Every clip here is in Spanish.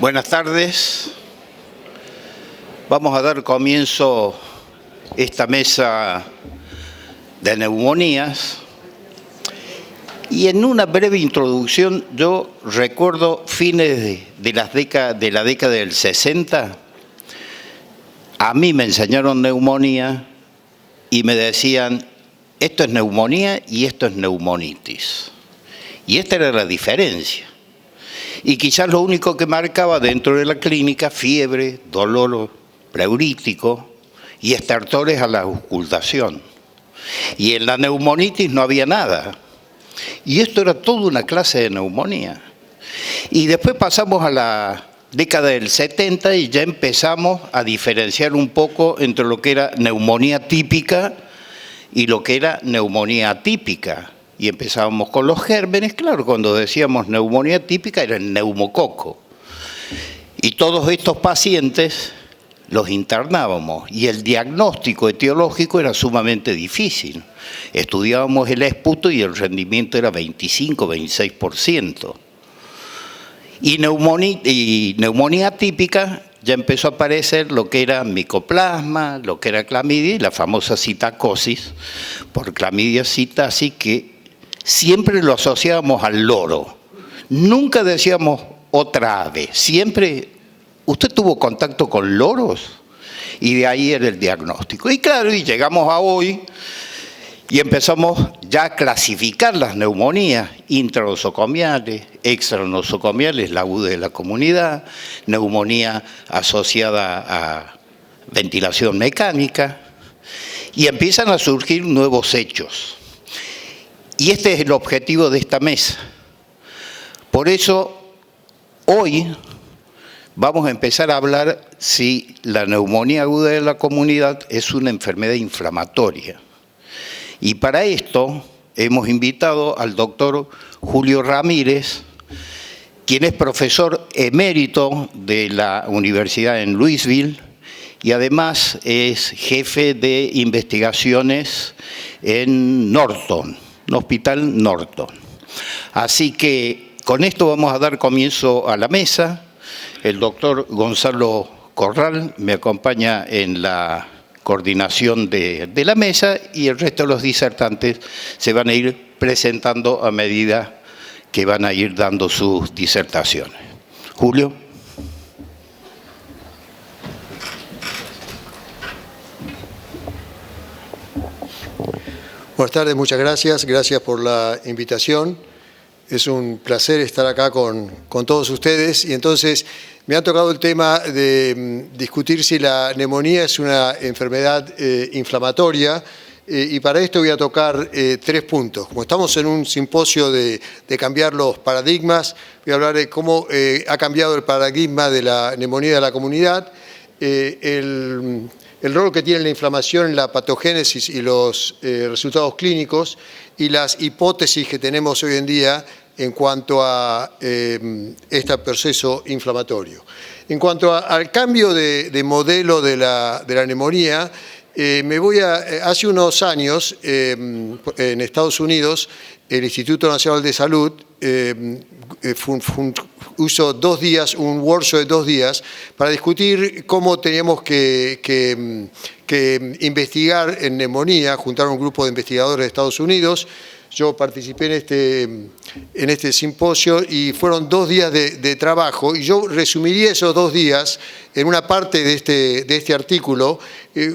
Buenas tardes. Vamos a dar comienzo a esta mesa de neumonías. Y en una breve introducción, yo recuerdo fines de la década del 60, a mí me enseñaron neumonía y me decían, esto es neumonía y esto es neumonitis. Y esta era la diferencia. Y quizás lo único que marcaba dentro de la clínica, fiebre, dolor pleurítico y estertores a la auscultación. Y en la neumonitis no había nada. Y esto era toda una clase de neumonía. Y después pasamos a la década del 70 y ya empezamos a diferenciar un poco entre lo que era neumonía típica y lo que era neumonía atípica. Y empezábamos con los gérmenes, claro, cuando decíamos neumonía típica era el neumococo. Y todos estos pacientes los internábamos y el diagnóstico etiológico era sumamente difícil. Estudiábamos el esputo y el rendimiento era 25-26%. Y neumonía típica ya empezó a aparecer lo que era micoplasma, lo que era clamidia y la famosa citacosis por clamidia citasi, que siempre lo asociábamos al loro. Nunca decíamos otra ave. Siempre, ¿usted tuvo contacto con loros? Y de ahí era el diagnóstico. Y claro, y llegamos a hoy y empezamos ya a clasificar las neumonías intranosocomiales, extranosocomiales, la aguda de la comunidad, neumonía asociada a ventilación mecánica, y empiezan a surgir nuevos hechos. Y este es el objetivo de esta mesa. Por eso, hoy vamos a empezar a hablar si la neumonía aguda de la comunidad es una enfermedad inflamatoria. Y para esto hemos invitado al doctor Julio Ramírez, quien es profesor emérito de la Universidad en Louisville y además es jefe de investigaciones en Norton, Hospital Norton. Así que con esto vamos a dar comienzo a la mesa. El doctor Gonzalo Corral me acompaña en la coordinación de la mesa y el resto de los disertantes se van a ir presentando a medida que van a ir dando sus disertaciones. Julio. Buenas tardes, muchas gracias. Gracias por la invitación. Es un placer estar acá con todos ustedes. Y entonces me ha tocado el tema de discutir si la neumonía es una enfermedad inflamatoria. Y para esto voy a tocar 3 puntos. Como estamos en un simposio de cambiar los paradigmas, voy a hablar de cómo ha cambiado el paradigma de la neumonía de la comunidad, el rol que tiene la inflamación en la patogénesis y los resultados clínicos y las hipótesis que tenemos hoy en día en cuanto a este proceso inflamatorio. En cuanto al cambio de modelo de la neumonía, hace unos años en Estados Unidos el Instituto Nacional de Salud hizo 2 días, un workshop de 2 días para discutir cómo teníamos que investigar en neumonía. Juntaron un grupo de investigadores de Estados Unidos. Yo participé en este simposio y fueron 2 días de trabajo. Y yo resumiría esos 2 días en una parte de este artículo.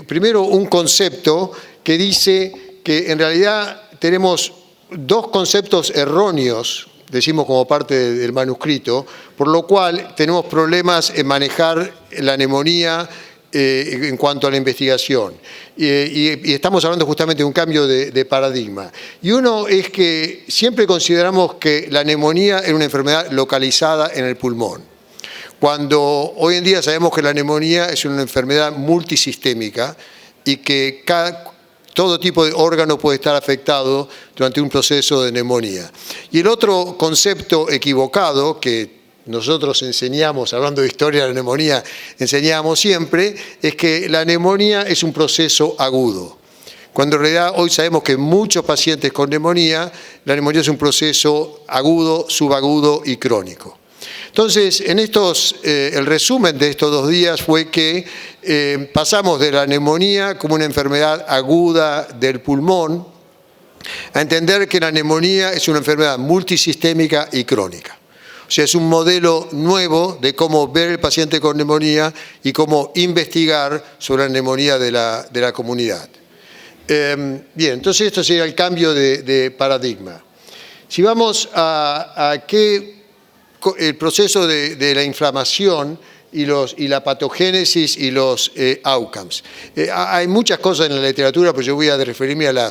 Primero, un concepto que dice que en realidad tenemos 2 conceptos erróneos, decimos como parte del manuscrito, por lo cual tenemos problemas en manejar la neumonía en cuanto a la investigación. Y estamos hablando justamente de un cambio de paradigma. Y uno es que siempre consideramos que la neumonía es una enfermedad localizada en el pulmón, cuando hoy en día sabemos que la neumonía es una enfermedad multisistémica y que todo tipo de órgano puede estar afectado durante un proceso de neumonía. Y el otro concepto equivocado que nosotros enseñamos, hablando de historia de la neumonía, enseñamos siempre, es que la neumonía es un proceso agudo. Cuando en realidad hoy sabemos que muchos pacientes con neumonía, la neumonía es un proceso agudo, subagudo y crónico. Entonces, el resumen de estos 2 días fue que pasamos de la neumonía como una enfermedad aguda del pulmón a entender que la neumonía es una enfermedad multisistémica y crónica. O sea, es un modelo nuevo de cómo ver el paciente con neumonía y cómo investigar sobre la neumonía de la comunidad. Bien, entonces esto sería el cambio de paradigma. Si vamos a el proceso de la inflamación y la patogénesis y los outcomes. Hay muchas cosas en la literatura, pero yo voy a referirme a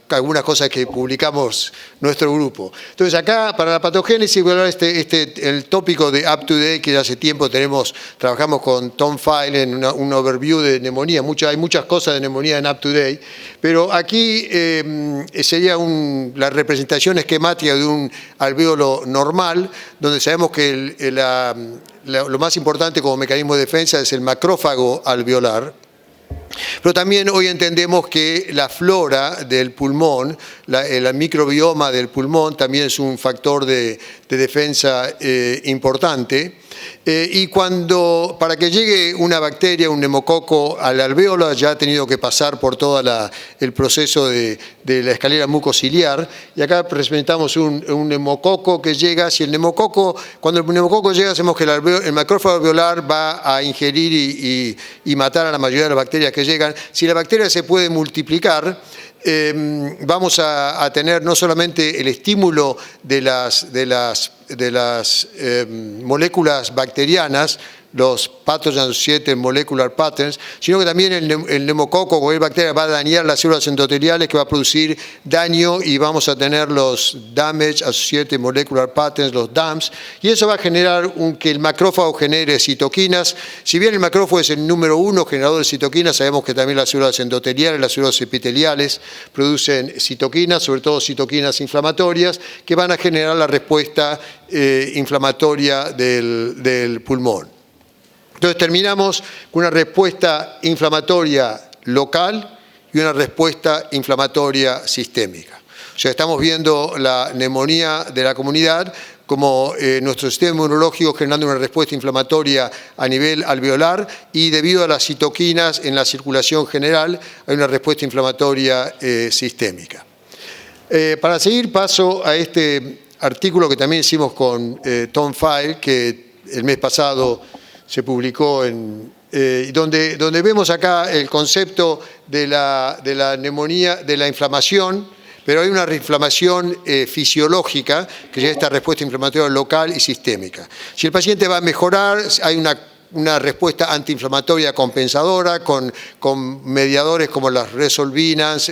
algunas cosas que publicamos nuestro grupo. Entonces acá, para la patogénesis, voy a hablar el tópico de Up to Date, que ya hace tiempo trabajamos con Tom File en un overview de neumonía. Hay muchas cosas de neumonía en Up to Date, pero aquí sería la representación esquemática de un alvéolo normal, donde sabemos que lo más importante como mecanismo de defensa es el macrófago alveolar. Pero también hoy entendemos que la flora del pulmón, el microbioma del pulmón también es un factor de defensa importante. Y para que llegue una bacteria, un neumococo al alvéolo, ya ha tenido que pasar por todo el proceso de la escalera mucociliar. Y acá presentamos un neumococo que llega. Cuando el neumococo llega, hacemos que el macrófago alveolar va a ingerir y matar a la mayoría de las bacterias que llegan. Si la bacteria se puede multiplicar, vamos a tener no solamente el estímulo de las moléculas bacterianas, los pathogen associated molecular patterns, sino que también el neumococo o cualquier bacteria va a dañar las células endoteliales, que va a producir daño, y vamos a tener los damage associated molecular patterns, los DAMs, y eso va a generar que el macrófago genere citoquinas. Si bien el macrófago es el número 1 generador de citoquinas, sabemos que también las células endoteliales, las células epiteliales producen citoquinas, sobre todo citoquinas inflamatorias, que van a generar la respuesta inflamatoria del pulmón. Entonces terminamos con una respuesta inflamatoria local y una respuesta inflamatoria sistémica. O sea, estamos viendo la neumonía de la comunidad como nuestro sistema inmunológico generando una respuesta inflamatoria a nivel alveolar, y debido a las citoquinas en la circulación general hay una respuesta inflamatoria sistémica. Para seguir, paso a este artículo que también hicimos con Tom File, que el mes pasado se publicó donde vemos acá el concepto de la neumonía, de la inflamación, pero hay una inflamación fisiológica, que es esta respuesta inflamatoria local y sistémica. Si el paciente va a mejorar, hay una respuesta antiinflamatoria compensadora con mediadores como las resolvinas,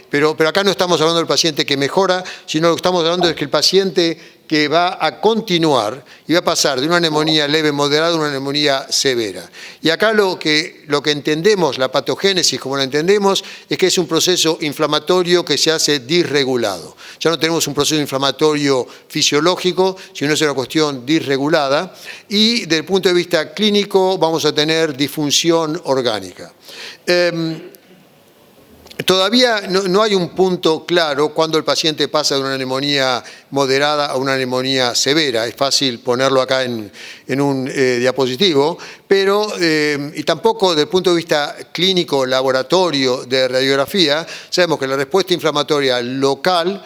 pero acá no estamos hablando del paciente que mejora, sino lo que estamos hablando es que el paciente que va a continuar y va a pasar de una neumonía leve moderada a una neumonía severa. Y acá lo que entendemos, la patogénesis como la entendemos, es que es un proceso inflamatorio que se hace disregulado. Ya no tenemos un proceso inflamatorio fisiológico, sino es una cuestión disregulada, y desde el punto de vista clínico vamos a tener disfunción orgánica. Todavía no hay un punto claro cuando el paciente pasa de una neumonía moderada a una neumonía severa. Es fácil ponerlo acá en un diapositivo, pero y tampoco desde el punto de vista clínico, laboratorio de radiografía, sabemos que la respuesta inflamatoria local,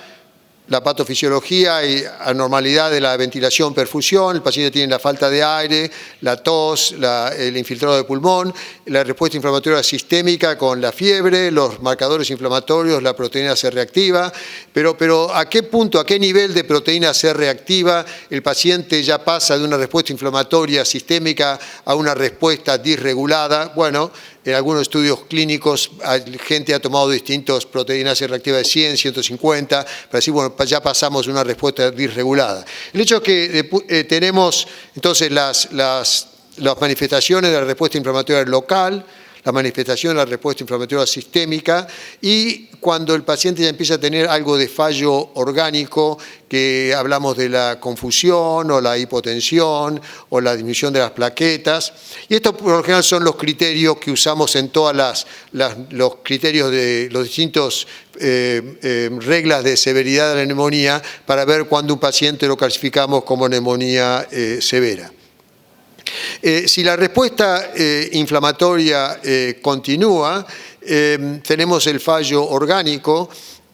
la patofisiología y anormalidad de la ventilación, perfusión, el paciente tiene la falta de aire, la tos, el infiltrado de pulmón, la respuesta inflamatoria sistémica con la fiebre, los marcadores inflamatorios, la proteína C reactiva, pero ¿a qué punto, a qué nivel de proteína C reactiva el paciente ya pasa de una respuesta inflamatoria sistémica a una respuesta disregulada? Bueno, en algunos estudios clínicos, gente ha tomado distintas proteínas C reactivas de 100, 150, para decir, bueno, ya pasamos una respuesta disregulada. El hecho es que tenemos entonces las manifestaciones de la respuesta inflamatoria local, la manifestación de la respuesta inflamatoria sistémica y cuando el paciente ya empieza a tener algo de fallo orgánico, que hablamos de la confusión o la hipotensión o la disminución de las plaquetas. Y estos por lo general son los criterios que usamos en todas los criterios de los distintos reglas de severidad de la neumonía para ver cuándo un paciente lo clasificamos como neumonía severa. Si la respuesta inflamatoria continúa, tenemos el fallo orgánico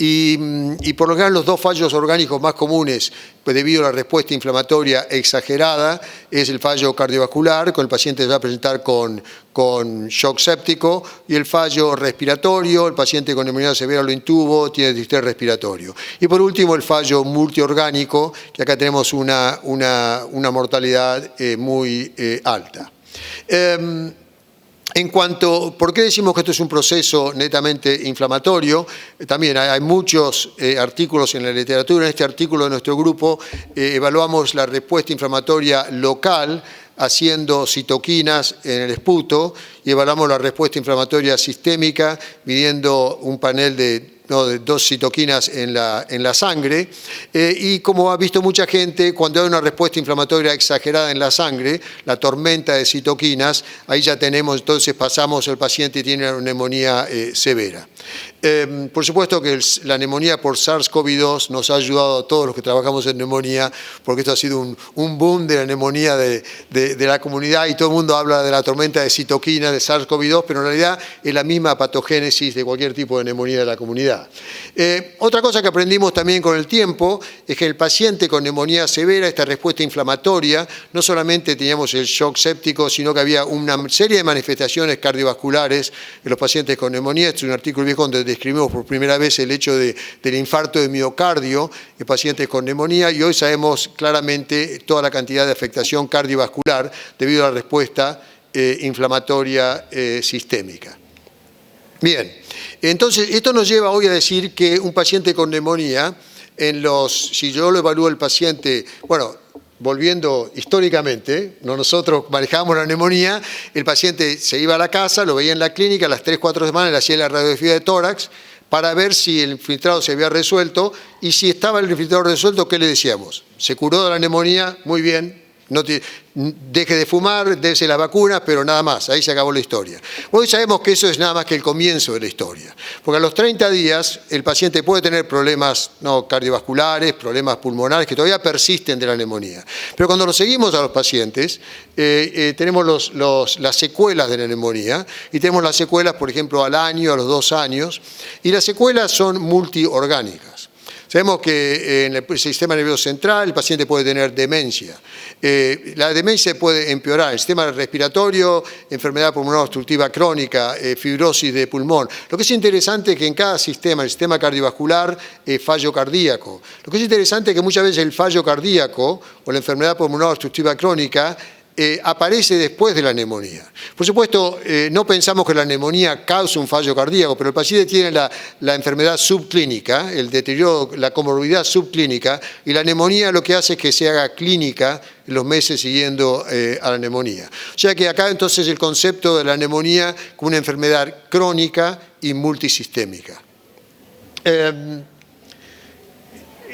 y por lo general los dos fallos orgánicos más comunes, pues debido a la respuesta inflamatoria exagerada, es el fallo cardiovascular, con el paciente va a presentar con shock séptico, y el fallo respiratorio, el paciente con neumonía severa lo intubo, tiene distrés respiratorio. Y por último el fallo multiorgánico, que acá tenemos una mortalidad muy alta. En cuanto, ¿por qué decimos que esto es un proceso netamente inflamatorio? También hay muchos artículos en la literatura. En este artículo de nuestro grupo evaluamos la respuesta inflamatoria local haciendo citoquinas en el esputo y evaluamos la respuesta inflamatoria sistémica midiendo un panel de dos citoquinas en la sangre. Y como ha visto mucha gente, cuando hay una respuesta inflamatoria exagerada en la sangre, la tormenta de citoquinas, ahí ya tenemos, entonces pasamos, el paciente tiene una neumonía severa. Por supuesto que la neumonía por SARS-CoV-2 nos ha ayudado a todos los que trabajamos en neumonía, porque esto ha sido un boom de la neumonía de la comunidad y todo el mundo habla de la tormenta de citoquinas de SARS-CoV-2, pero en realidad es la misma patogénesis de cualquier tipo de neumonía de la comunidad. Otra cosa que aprendimos también con el tiempo es que el paciente con neumonía severa, esta respuesta inflamatoria, no solamente teníamos el shock séptico, sino que había una serie de manifestaciones cardiovasculares en los pacientes con neumonía. Este es un artículo viejo donde describimos por primera vez el hecho del infarto de miocardio en pacientes con neumonía y hoy sabemos claramente toda la cantidad de afectación cardiovascular debido a la respuesta inflamatoria sistémica. Bien, entonces esto nos lleva hoy a decir que un paciente con neumonía, si yo lo evalúo el paciente, bueno, volviendo históricamente, nosotros manejábamos la neumonía, el paciente se iba a la casa, lo veía en la clínica, a las 3-4 semanas le hacía la radiografía de tórax para ver si el infiltrado se había resuelto y si estaba el infiltrado resuelto, ¿qué le decíamos? Se curó de la neumonía, muy bien. Deje de fumar, dése las vacunas, pero nada más, ahí se acabó la historia. Hoy sabemos que eso es nada más que el comienzo de la historia, porque a los 30 días el paciente puede tener problemas cardiovasculares, problemas pulmonares que todavía persisten de la neumonía. Pero cuando lo seguimos a los pacientes, tenemos las secuelas de la neumonía y tenemos las secuelas, por ejemplo, al año, a los 2 años, y las secuelas son multiorgánicas. Sabemos que en el sistema nervioso central el paciente puede tener demencia. La demencia puede empeorar. El sistema respiratorio, enfermedad pulmonar obstructiva crónica, fibrosis de pulmón. Lo que es interesante es que en cada sistema, el sistema cardiovascular, fallo cardíaco. Lo que es interesante es que muchas veces el fallo cardíaco o la enfermedad pulmonar obstructiva crónica aparece después de la neumonía. Por supuesto, no pensamos que la neumonía cause un fallo cardíaco, pero el paciente tiene la enfermedad subclínica, el deterioro, la comorbilidad subclínica, y la neumonía lo que hace es que se haga clínica en los meses siguiendo a la neumonía. O sea que acá entonces el concepto de la neumonía como una enfermedad crónica y multisistémica.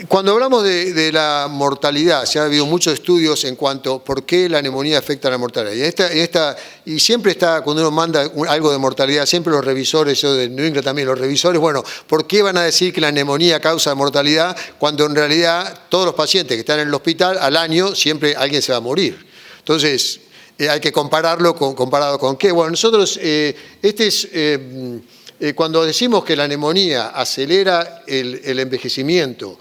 Cuando hablamos de la mortalidad, se ha habido muchos estudios en cuanto a por qué la neumonía afecta a la mortalidad. Y siempre está, cuando uno manda algo de mortalidad, siempre los revisores, yo de New England también, los revisores, bueno, ¿por qué van a decir que la neumonía causa mortalidad cuando en realidad todos los pacientes que están en el hospital al año siempre alguien se va a morir? Entonces, hay que compararlo comparado con qué. Bueno, nosotros, cuando decimos que la neumonía acelera el envejecimiento,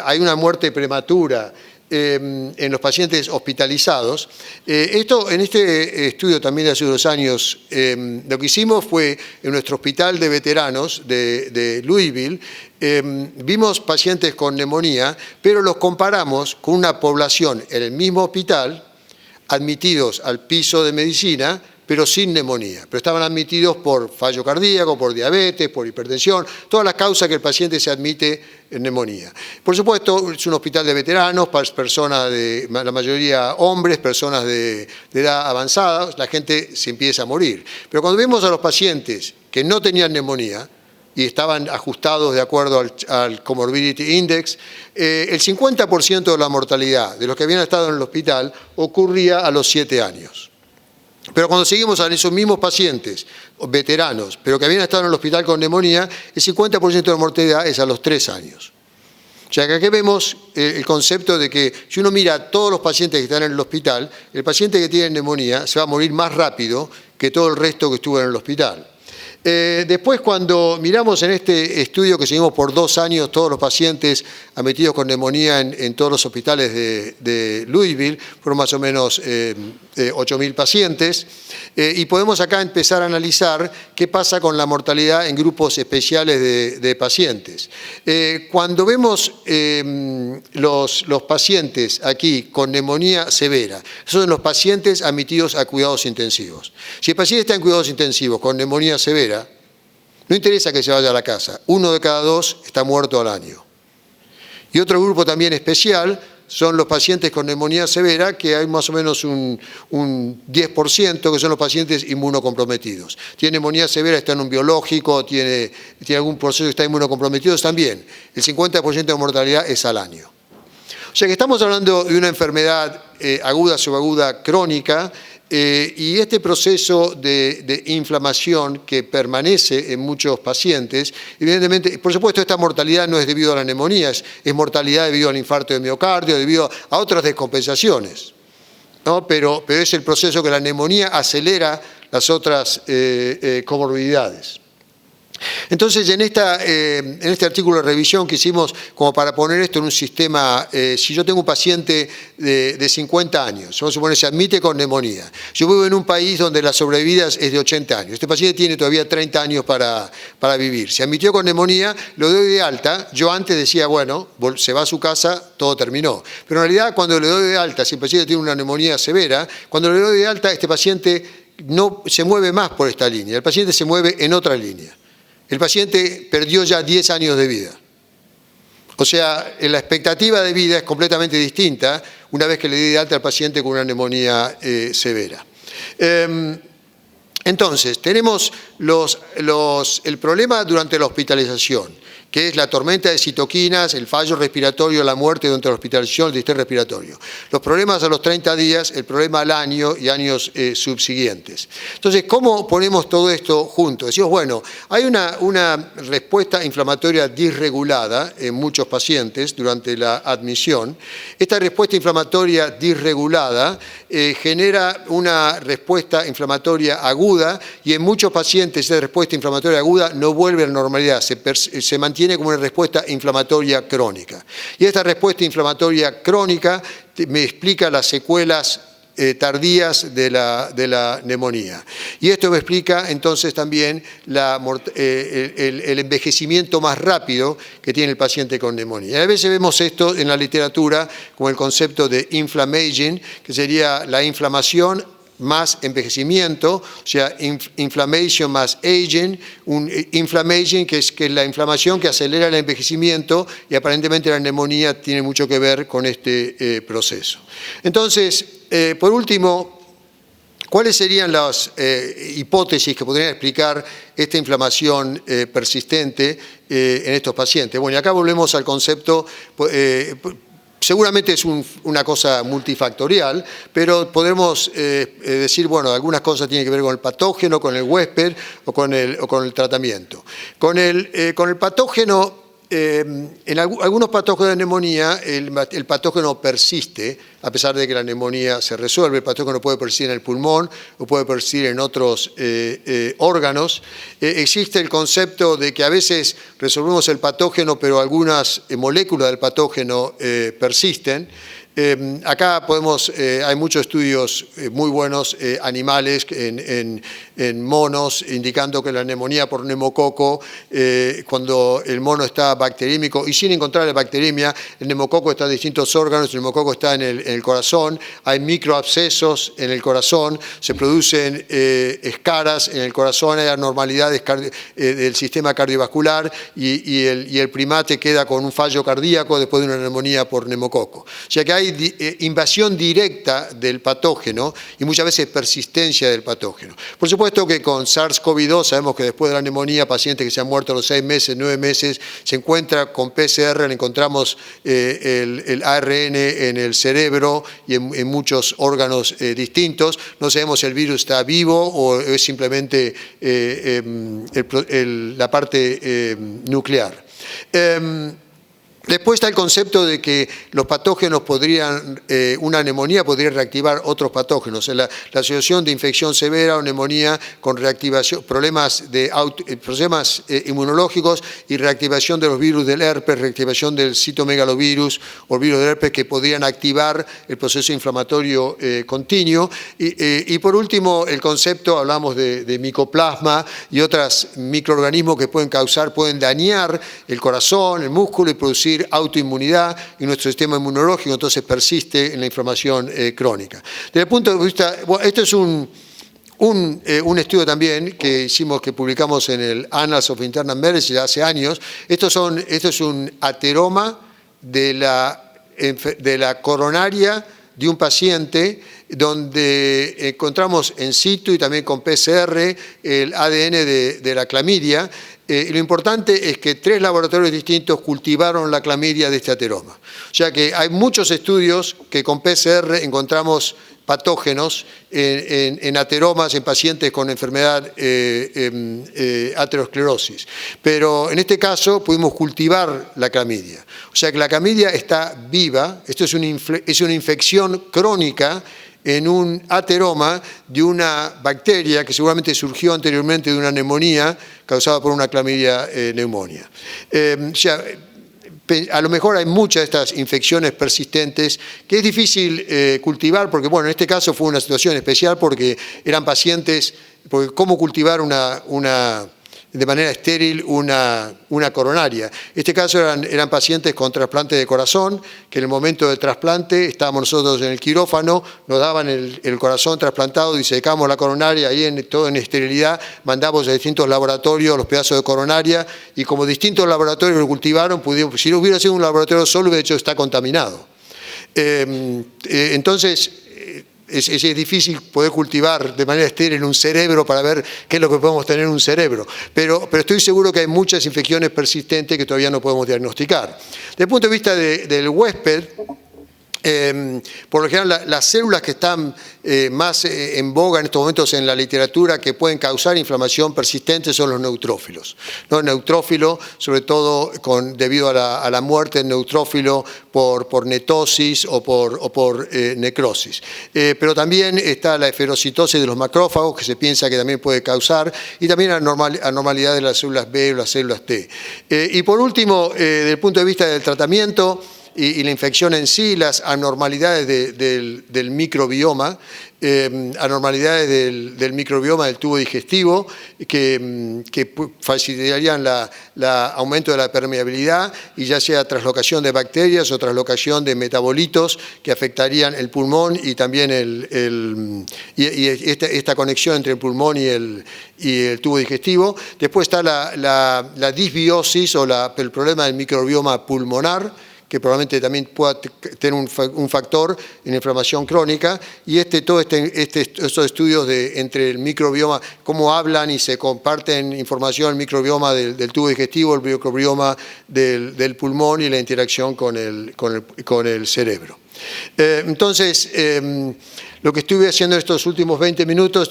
hay una muerte prematura en los pacientes hospitalizados. En este estudio también de hace unos años, lo que hicimos fue en nuestro hospital de veteranos de Louisville, vimos pacientes con neumonía, pero los comparamos con una población en el mismo hospital, admitidos al piso de medicina, pero sin neumonía. Pero estaban admitidos por fallo cardíaco, por diabetes, por hipertensión, todas las causas que el paciente se admite en neumonía. Por supuesto, es un hospital de veteranos, personas la mayoría hombres, personas de edad avanzada, la gente se empieza a morir. Pero cuando vemos a los pacientes que no tenían neumonía, y estaban ajustados de acuerdo al Comorbidity Index, el 50% de la mortalidad de los que habían estado en el hospital ocurría a los 7 años. Pero cuando seguimos a esos mismos pacientes, veteranos, pero que habían estado en el hospital con neumonía, el 50% de la mortalidad es a los 3 años. O sea que aquí vemos el concepto de que si uno mira a todos los pacientes que están en el hospital, el paciente que tiene neumonía se va a morir más rápido que todo el resto que estuvo en el hospital. Después, cuando miramos en este estudio que seguimos por 2 años todos los pacientes admitidos con neumonía en todos los hospitales de Louisville, fueron más o menos 8.000 pacientes, y podemos acá empezar a analizar qué pasa con la mortalidad en grupos especiales de pacientes. Cuando vemos los pacientes aquí con neumonía severa, esos son los pacientes admitidos a cuidados intensivos. Si el paciente está en cuidados intensivos con neumonía severa, no interesa que se vaya a la casa, 1 de cada 2 está muerto al año. Y otro grupo también especial son los pacientes con neumonía severa, que hay más o menos un 10%, que son los pacientes inmunocomprometidos. Tiene neumonía severa, está en un biológico, tiene algún proceso que está inmunocomprometido, también. El 50% de mortalidad es al año. O sea que estamos hablando de una enfermedad aguda, subaguda, crónica, y este proceso de inflamación que permanece en muchos pacientes, evidentemente, por supuesto, esta mortalidad no es debido a la neumonía, es mortalidad debido al infarto de miocardio, debido a otras descompensaciones, ¿no? Pero es el proceso que la neumonía acelera las otras comorbidades. Entonces, en este artículo de revisión que hicimos como para poner esto en un sistema, si yo tengo un paciente de 50 años, vamos a suponer se admite con neumonía, yo vivo en un país donde la sobrevida es de 80 años, este paciente tiene todavía 30 años para vivir, se admitió con neumonía, lo doy de alta, yo antes decía, bueno, se va a su casa, todo terminó, pero en realidad cuando le doy de alta, si el paciente tiene una neumonía severa, cuando le doy de alta, este paciente no se mueve más por esta línea, el paciente se mueve en otra línea. El paciente perdió ya 10 años de vida. O sea, la expectativa de vida es completamente distinta una vez que le di de alta al paciente con una neumonía severa. Entonces, tenemos el problema durante la hospitalización, que es la tormenta de citoquinas, el fallo respiratorio, la muerte durante la hospitalización, el distrés respiratorio. Los problemas a los 30 días, el problema al año y años subsiguientes. Entonces, ¿cómo ponemos todo esto junto? Decimos, bueno, hay una respuesta inflamatoria disregulada en muchos pacientes durante la admisión. Esta respuesta inflamatoria disregulada genera una respuesta inflamatoria aguda y en muchos pacientes esa respuesta inflamatoria aguda no vuelve a la normalidad, se mantiene como una respuesta inflamatoria crónica. Y esta respuesta inflamatoria crónica me explica las secuelas tardías de la neumonía. Y esto me explica entonces también el envejecimiento más rápido que tiene el paciente con neumonía. Y a veces vemos esto en la literatura como el concepto de inflammaging, que sería la inflamación más envejecimiento, o sea, inflammation más aging, inflammaging que es la inflamación que acelera el envejecimiento y aparentemente la neumonía tiene mucho que ver con este proceso. Entonces, por último, ¿cuáles serían las hipótesis que podrían explicar esta inflamación persistente en estos pacientes? Bueno, y acá volvemos al concepto. Seguramente es una cosa multifactorial, pero podemos decir, bueno, algunas cosas tienen que ver con el patógeno, con el huésped o con el tratamiento. Con el patógeno, en algunos patógenos de neumonía, el patógeno persiste, a pesar de que la neumonía se resuelve. El patógeno puede persistir en el pulmón o puede persistir en otros órganos. Existe el concepto de que a veces resolvemos el patógeno, pero algunas moléculas del patógeno persisten. Acá hay muchos estudios muy buenos, animales, en monos, indicando que la neumonía por neumococo, cuando el mono está bacterímico y sin encontrar la bacteriemia, el neumococo está en distintos órganos, el neumococo está en el corazón, hay microabscesos en el corazón, se producen escaras en el corazón, hay anormalidades del sistema cardiovascular y el primate queda con un fallo cardíaco después de una neumonía por neumococo. O sea que hay invasión directa del patógeno y muchas veces persistencia del patógeno. Por supuesto que con SARS-CoV-2 sabemos que después de la neumonía, pacientes que se han muerto a los 6 meses, 9 meses, se encuentra con PCR, le encontramos el ARN en el cerebro y en muchos órganos distintos. No sabemos si el virus está vivo o es simplemente la parte nuclear. Después está el concepto de que los patógenos una neumonía podría reactivar otros patógenos. La asociación de infección severa o neumonía con reactivación, problemas inmunológicos y reactivación de los virus del herpes, reactivación del citomegalovirus o el virus del herpes que podrían activar el proceso inflamatorio continuo. Y por último, el concepto, hablamos de micoplasma y otros microorganismos que pueden dañar el corazón, el músculo y producir autoinmunidad y nuestro sistema inmunológico entonces persiste en la inflamación crónica. Desde el punto de vista, bueno, esto es un estudio también que publicamos en el Annals of Internal Medicine hace años. Esto es un ateroma de la coronaria de un paciente donde encontramos in situ y también con PCR el ADN de la clamidia. Lo importante es que 3 laboratorios distintos cultivaron la clamidia de este ateroma. O sea que hay muchos estudios que con PCR encontramos patógenos en ateromas en pacientes con enfermedad aterosclerosis. Pero en este caso pudimos cultivar la clamidia. O sea que la clamidia está viva, esto es una infección crónica en un ateroma de una bacteria que seguramente surgió anteriormente de una neumonía causada por una clamidia neumonía. O sea, a lo mejor hay muchas de estas infecciones persistentes que es difícil cultivar porque, bueno, en este caso fue una situación especial porque eran pacientes, porque cómo cultivar de manera estéril una coronaria. En este caso eran pacientes con trasplante de corazón, que en el momento del trasplante estábamos nosotros en el quirófano, nos daban el corazón trasplantado, disecamos la coronaria, ahí todo en esterilidad, mandamos a distintos laboratorios los pedazos de coronaria y como distintos laboratorios lo cultivaron, si no hubiera sido un laboratorio solo, de hecho está contaminado. Entonces, es difícil poder cultivar de manera estéril un cerebro para ver qué es lo que podemos tener en un cerebro, pero estoy seguro que hay muchas infecciones persistentes que todavía no podemos diagnosticar. Desde el punto de vista del huésped, por lo general las células que están más en boga en estos momentos en la literatura que pueden causar inflamación persistente son los neutrófilos. ¿No? El neutrófilo, sobre todo debido a la muerte del neutrófilo por netosis o por necrosis. Pero también está la esferocitosis de los macrófagos, que se piensa que también puede causar, y también anormalidad de las células B o las células T. Y por último, desde el punto de vista del tratamiento, y la infección en sí, las anormalidades del microbioma, anormalidades del microbioma del tubo digestivo que facilitarían el aumento de la permeabilidad y ya sea traslocación de bacterias o traslocación de metabolitos que afectarían el pulmón y también esta conexión entre el pulmón y el tubo digestivo. Después está la disbiosis o el problema del microbioma pulmonar, que probablemente también pueda tener un factor en inflamación crónica, y estos estudios entre el microbioma, cómo hablan y se comparten información, el microbioma del tubo digestivo, el microbioma del pulmón y la interacción con el cerebro. Entonces, lo que estuve haciendo estos últimos 20 minutos,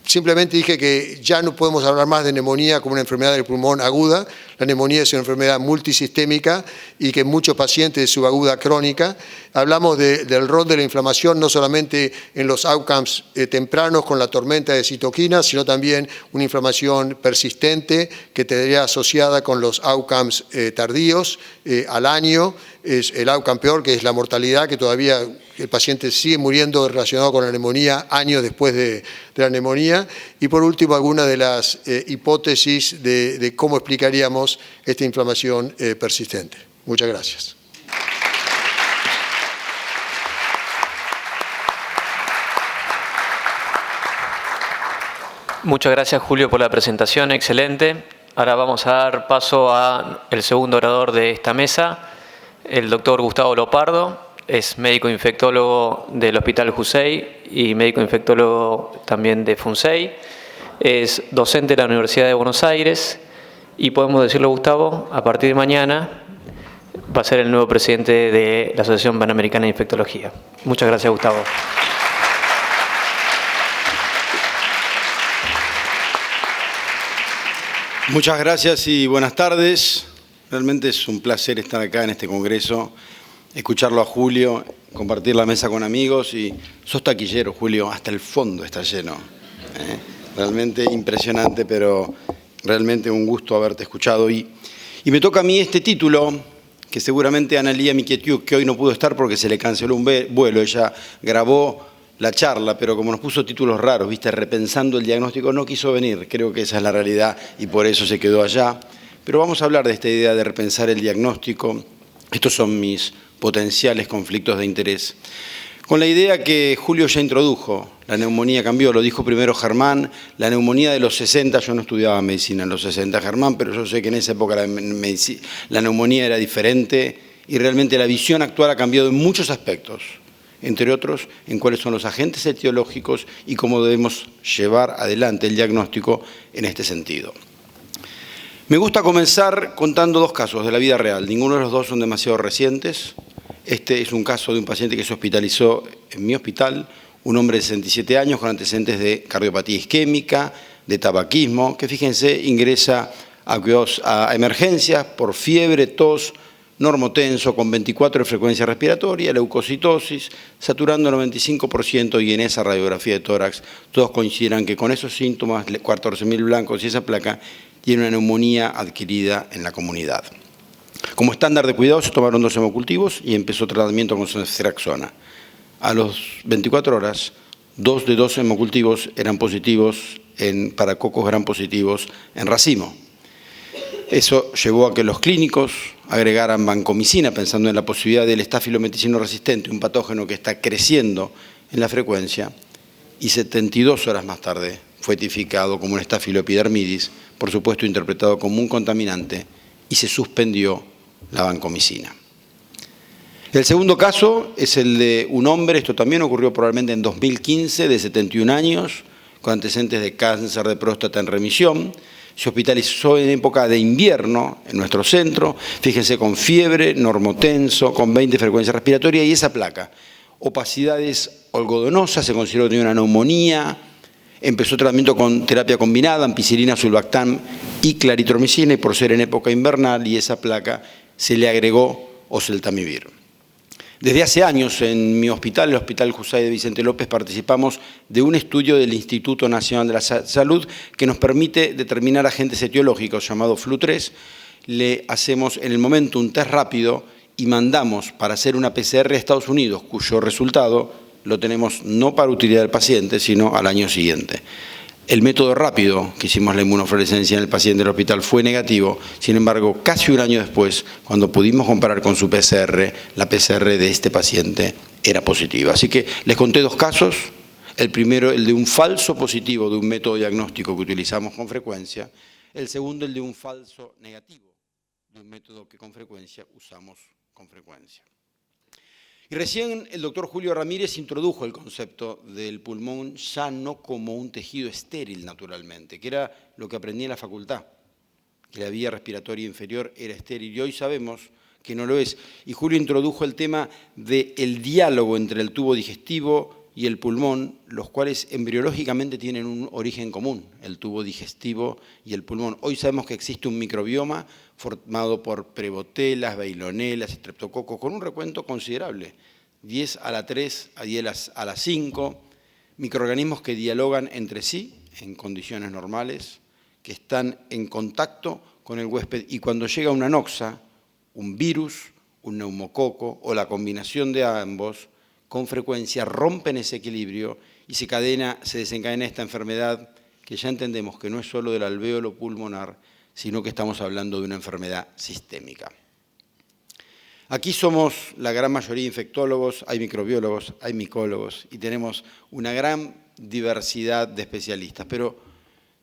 simplemente dije que ya no podemos hablar más de neumonía como una enfermedad del pulmón aguda. La neumonía es una enfermedad multisistémica y que en muchos pacientes es subaguda crónica. Hablamos del rol de la inflamación no solamente en los outcomes tempranos con la tormenta de citoquinas, sino también una inflamación persistente que estaría asociada con los outcomes tardíos al año. Es el outcome peor, que es la mortalidad, que todavía el paciente sigue muriendo relacionado con la neumonía años después de la neumonía. Y por último, algunas de las hipótesis de cómo explicaríamos esta inflamación persistente. Muchas gracias. Muchas gracias, Julio, por la presentación, excelente. Ahora vamos a dar paso al segundo orador de esta mesa, el doctor Gustavo Lopardo. Es médico infectólogo del Hospital Jusey y médico infectólogo también de FUNSEI. Es docente de la Universidad de Buenos Aires y podemos decirlo, Gustavo, a partir de mañana va a ser el nuevo presidente de la Asociación Panamericana de Infectología. Muchas gracias, Gustavo. Muchas gracias y buenas tardes. Realmente es un placer estar acá en este congreso, escucharlo a Julio, compartir la mesa con amigos y sos taquillero, Julio, hasta el fondo está lleno. Realmente impresionante, pero realmente un gusto haberte escuchado. Y me toca a mí este título, que seguramente Analía Miquetiuk, que hoy no pudo estar porque se le canceló un vuelo, ella grabó la charla, pero como nos puso títulos raros, viste, repensando el diagnóstico, no quiso venir. Creo que esa es la realidad y por eso se quedó allá. Pero vamos a hablar de esta idea de repensar el diagnóstico. Estos son mis potenciales conflictos de interés. Con la idea que Julio ya introdujo, la neumonía cambió, lo dijo primero Germán, la neumonía de los 60, yo no estudiaba medicina en los 60, Germán, pero yo sé que en esa época la neumonía era diferente y realmente la visión actual ha cambiado en muchos aspectos, entre otros en cuáles son los agentes etiológicos y cómo debemos llevar adelante el diagnóstico en este sentido. Me gusta comenzar contando dos casos de la vida real, ninguno de los dos son demasiado recientes. Este es un caso de un paciente que se hospitalizó en mi hospital, un hombre de 67 años con antecedentes de cardiopatía isquémica, de tabaquismo, que fíjense ingresa a emergencias por fiebre, tos, normotenso con 24 de frecuencia respiratoria, leucocitosis, saturando 95% y en esa radiografía de tórax todos consideran que con esos síntomas, 14.000 blancos y esa placa, tiene una neumonía adquirida en la comunidad. Como estándar de cuidado se tomaron 2 hemocultivos y empezó tratamiento con ceftriaxona. A los 24 horas, 2 de 2 hemocultivos eran positivos, para cocos eran positivos en racimo. Eso llevó a que los clínicos agregaran vancomicina, pensando en la posibilidad del estafilometicino resistente, un patógeno que está creciendo en la frecuencia, y 72 horas más tarde fue tipificado como un estafiloepidermidis, por supuesto interpretado como un contaminante, y se suspendió la vancomicina. El segundo caso es el de un hombre, esto también ocurrió probablemente en 2015, de 71 años, con antecedentes de cáncer de próstata en remisión. Se hospitalizó en época de invierno en nuestro centro, fíjense, con fiebre, normotenso, con 20 frecuencia respiratoria y esa placa. Opacidades algodonosas, se consideró que tenía una neumonía, empezó tratamiento con terapia combinada, ampicilina, sulbactam y claritromicina, y por ser en época invernal y esa placa se le agregó oseltamivir. Desde hace años en mi hospital, el Hospital Jusey de Vicente López, participamos de un estudio del Instituto Nacional de la Salud que nos permite determinar agentes etiológicos llamado FLU3. Le hacemos en el momento un test rápido y mandamos para hacer una PCR a Estados Unidos, cuyo resultado lo tenemos no para utilidad del paciente, sino al año siguiente. El método rápido que hicimos la inmunofluorescencia en el paciente del hospital fue negativo, sin embargo, casi un año después, cuando pudimos comparar con su PCR, la PCR de este paciente era positiva. Así que les conté 2 casos, el primero el de un falso positivo de un método diagnóstico que utilizamos con frecuencia, el segundo el de un falso negativo de un método que con frecuencia usamos con frecuencia. Y recién el doctor Julio Ramírez introdujo el concepto del pulmón ya no como un tejido estéril naturalmente, que era lo que aprendí en la facultad, que la vía respiratoria inferior era estéril y hoy sabemos que no lo es. Y Julio introdujo el tema del diálogo entre el tubo digestivo y el pulmón, los cuales embriológicamente tienen un origen común, el tubo digestivo y el pulmón. Hoy sabemos que existe un microbioma formado por prebotelas, beilonelas, estreptococos, con un recuento considerable, 10 a la 3 a 10 a la 5, microorganismos que dialogan entre sí en condiciones normales, que están en contacto con el huésped, y cuando llega una noxa, un virus, un neumococo o la combinación de ambos, con frecuencia rompen ese equilibrio y se desencadena esta enfermedad que ya entendemos que no es solo del alvéolo pulmonar, sino que estamos hablando de una enfermedad sistémica. Aquí somos la gran mayoría infectólogos, hay microbiólogos, hay micólogos y tenemos una gran diversidad de especialistas, pero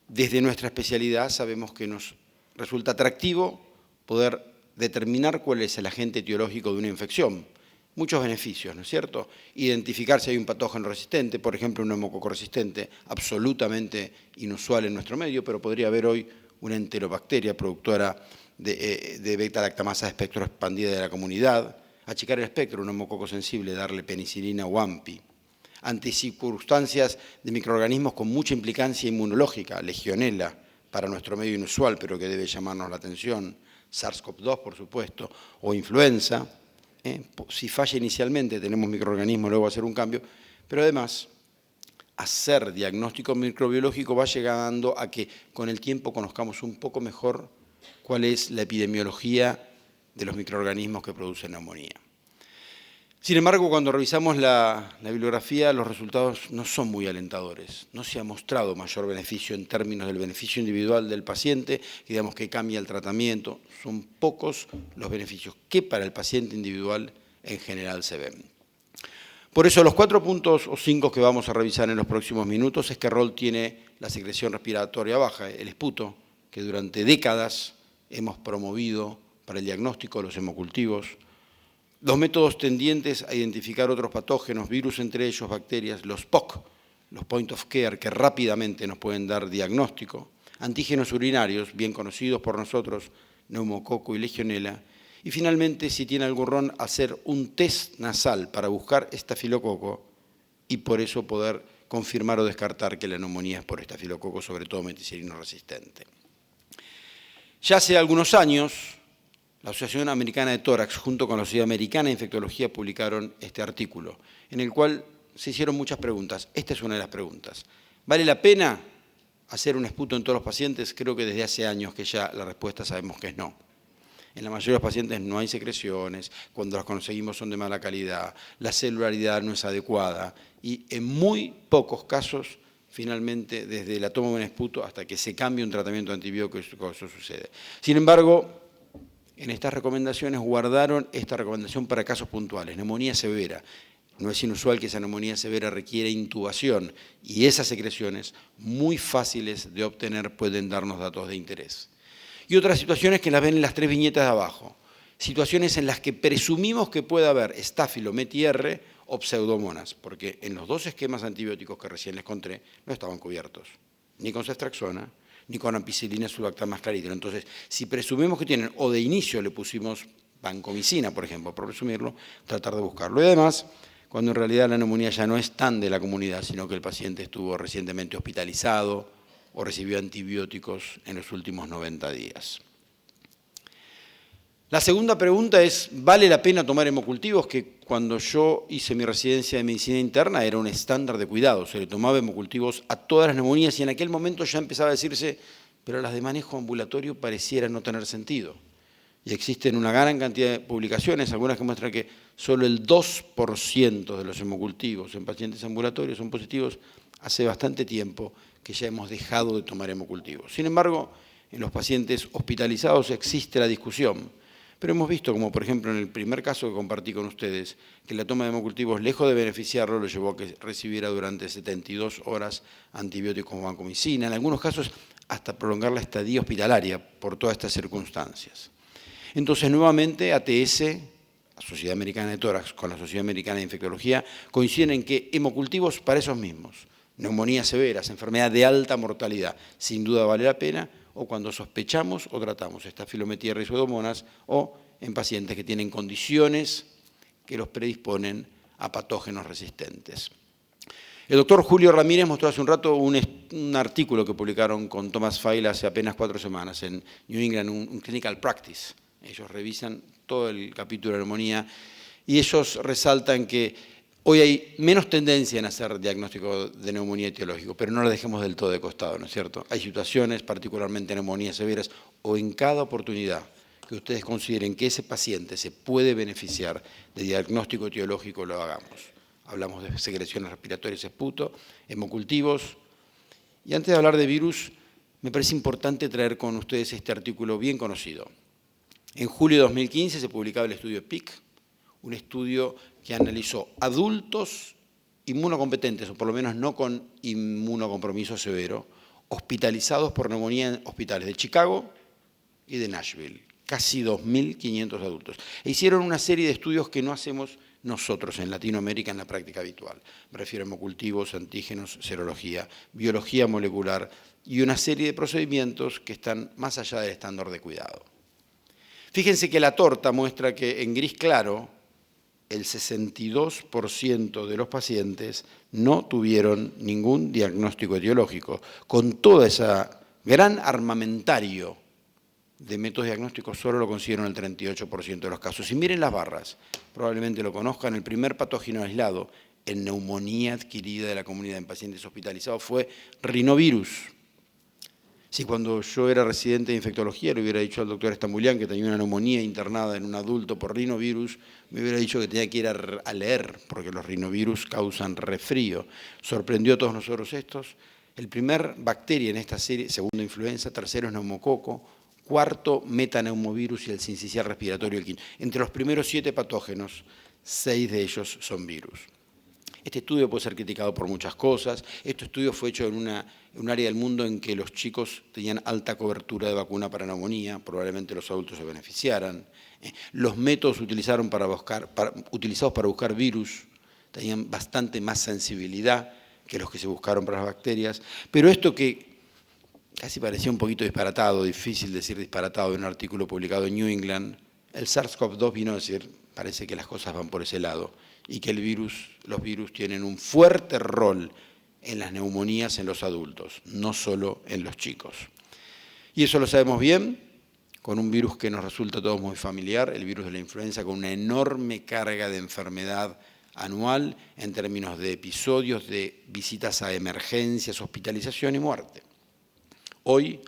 desde nuestra especialidad sabemos que nos resulta atractivo poder determinar cuál es el agente etiológico de una infección. Muchos beneficios, ¿no es cierto? Identificar si hay un patógeno resistente, por ejemplo un neumococo resistente, absolutamente inusual en nuestro medio, pero podría haber hoy una enterobacteria productora de beta-lactamasa de espectro expandida de la comunidad, achicar el espectro, un neumococo sensible, darle penicilina o AMPI. Ante circunstancias de microorganismos con mucha implicancia inmunológica, legionela, para nuestro medio inusual, pero que debe llamarnos la atención, SARS-CoV-2, por supuesto, o influenza. Si falla inicialmente, tenemos microorganismos, luego va a hacer un cambio, pero además, hacer diagnóstico microbiológico va llegando a que con el tiempo conozcamos un poco mejor cuál es la epidemiología de los microorganismos que producen neumonía. Sin embargo, cuando revisamos la bibliografía, los resultados no son muy alentadores. No se ha mostrado mayor beneficio en términos del beneficio individual del paciente, que digamos que cambia el tratamiento. Son pocos los beneficios que para el paciente individual en general se ven. Por eso los 4 puntos o 5 que vamos a revisar en los próximos minutos es qué rol tiene la secreción respiratoria baja, el esputo, que durante décadas hemos promovido para el diagnóstico de los hemocultivos. Los métodos tendientes a identificar otros patógenos, virus entre ellos, bacterias, los POC, los Point of Care, que rápidamente nos pueden dar diagnóstico, antígenos urinarios, bien conocidos por nosotros, neumococo y legionela, y finalmente, si tiene algún ron, hacer un test nasal para buscar estafilococo y por eso poder confirmar o descartar que la neumonía es por estafilococo, sobre todo meticilino resistente. Ya hace algunos años, la Asociación Americana de Tórax, junto con la Sociedad Americana de Infectología, publicaron este artículo, en el cual se hicieron muchas preguntas. Esta es una de las preguntas. ¿Vale la pena hacer un esputo en todos los pacientes? Creo que desde hace años que ya la respuesta sabemos que es no. En la mayoría de los pacientes no hay secreciones, cuando las conseguimos son de mala calidad, la celularidad no es adecuada y en muy pocos casos, finalmente, desde la toma de un esputo hasta que se cambie un tratamiento antibiótico, eso sucede. Sin embargo, en estas recomendaciones guardaron esta recomendación para casos puntuales, neumonía severa. No es inusual que esa neumonía severa requiera intubación y esas secreciones muy fáciles de obtener pueden darnos datos de interés. Y otras situaciones que las ven en las 3 viñetas de abajo, situaciones en las que presumimos que puede haber estáfilo, METI-R o pseudomonas, porque en los 2 esquemas antibióticos que recién les conté no estaban cubiertos, ni con ceftriaxona, ni con ampicilina, sulbactam, claritol. Entonces, si presumimos que tienen, o de inicio le pusimos vancomicina, por ejemplo, por presumirlo, tratar de buscarlo. Y además, cuando en realidad la neumonía ya no es tan de la comunidad, sino que el paciente estuvo recientemente hospitalizado o recibió antibióticos en los últimos 90 días. La segunda pregunta es, ¿vale la pena tomar hemocultivos? Que cuando yo hice mi residencia de medicina interna era un estándar de cuidado, se le tomaba hemocultivos a todas las neumonías y en aquel momento ya empezaba a decirse, pero las de manejo ambulatorio parecieran no tener sentido. Y existen una gran cantidad de publicaciones, algunas que muestran que solo el 2% de los hemocultivos en pacientes ambulatorios son positivos. Hace bastante tiempo que ya hemos dejado de tomar hemocultivos. Sin embargo, en los pacientes hospitalizados existe la discusión. Pero hemos visto, como por ejemplo en el primer caso que compartí con ustedes, que la toma de hemocultivos, lejos de beneficiarlo, lo llevó a que recibiera durante 72 horas antibióticos como vancomicina, en algunos casos hasta prolongar la estadía hospitalaria por todas estas circunstancias. Entonces, nuevamente, ATS, la Sociedad Americana de Tórax, con la Sociedad Americana de Infectología, coinciden en que hemocultivos para esos mismos, neumonías severas, enfermedad de alta mortalidad, sin duda vale la pena, o cuando sospechamos o tratamos estafilometí-R y pseudomonas, o en pacientes que tienen condiciones que los predisponen a patógenos resistentes. El doctor Julio Ramírez mostró hace un rato un artículo que publicaron con Thomas Feil hace apenas 4 semanas en New England, un Clinical Practice. Ellos revisan todo el capítulo de neumonía y ellos resaltan que hoy hay menos tendencia en hacer diagnóstico de neumonía etiológico, pero no lo dejemos del todo de costado, ¿no es cierto? Hay situaciones, particularmente neumonías severas, o en cada oportunidad que ustedes consideren que ese paciente se puede beneficiar de diagnóstico etiológico, lo hagamos. Hablamos de secreciones respiratorias esputo, hemocultivos. Y antes de hablar de virus, me parece importante traer con ustedes este artículo bien conocido. En julio de 2015 se publicaba el estudio PIC, un estudio que analizó adultos inmunocompetentes, o por lo menos no con inmunocompromiso severo, hospitalizados por neumonía en hospitales de Chicago y de Nashville. Casi 2.500 adultos. E hicieron una serie de estudios que no hacemos nosotros en Latinoamérica en la práctica habitual. Me refiero a hemocultivos, antígenos, serología, biología molecular y una serie de procedimientos que están más allá del estándar de cuidado. Fíjense que la torta muestra que en gris claro el 62% de los pacientes no tuvieron ningún diagnóstico etiológico. Con todo ese gran armamentario de métodos diagnósticos solo lo consiguieron el 38% de los casos. Y miren las barras, probablemente lo conozcan, el primer patógeno aislado en neumonía adquirida de la comunidad en pacientes hospitalizados fue rinovirus. Si cuando yo era residente de infectología le hubiera dicho al doctor Estambulián que tenía una neumonía internada en un adulto por rinovirus, me hubiera dicho que tenía que ir a leer, porque los rinovirus causan resfrío. Sorprendió a todos nosotros estos. El primer bacteria en esta serie, segundo influenza, tercero es neumococo, cuarto metaneumovirus y el sincicial respiratorio el quinto. Entre los primeros 7 patógenos, 6 de ellos son virus. Este estudio puede ser criticado por muchas cosas. Este estudio fue hecho en un área del mundo en que los chicos tenían alta cobertura de vacuna para neumonía, probablemente los adultos se beneficiaran. Los métodos utilizados para buscar virus tenían bastante más sensibilidad que los que se buscaron para las bacterias. Pero esto que casi parecía un poquito disparatado, difícil decir disparatado, en un artículo publicado en New England, el SARS-CoV-2 vino a decir, parece que las cosas van por ese lado, y que los virus tienen un fuerte rol en las neumonías en los adultos, no solo en los chicos. Y eso lo sabemos bien, con un virus que nos resulta a todos muy familiar, el virus de la influenza, con una enorme carga de enfermedad anual en términos de episodios, de visitas a emergencias, hospitalización y muerte. Hoy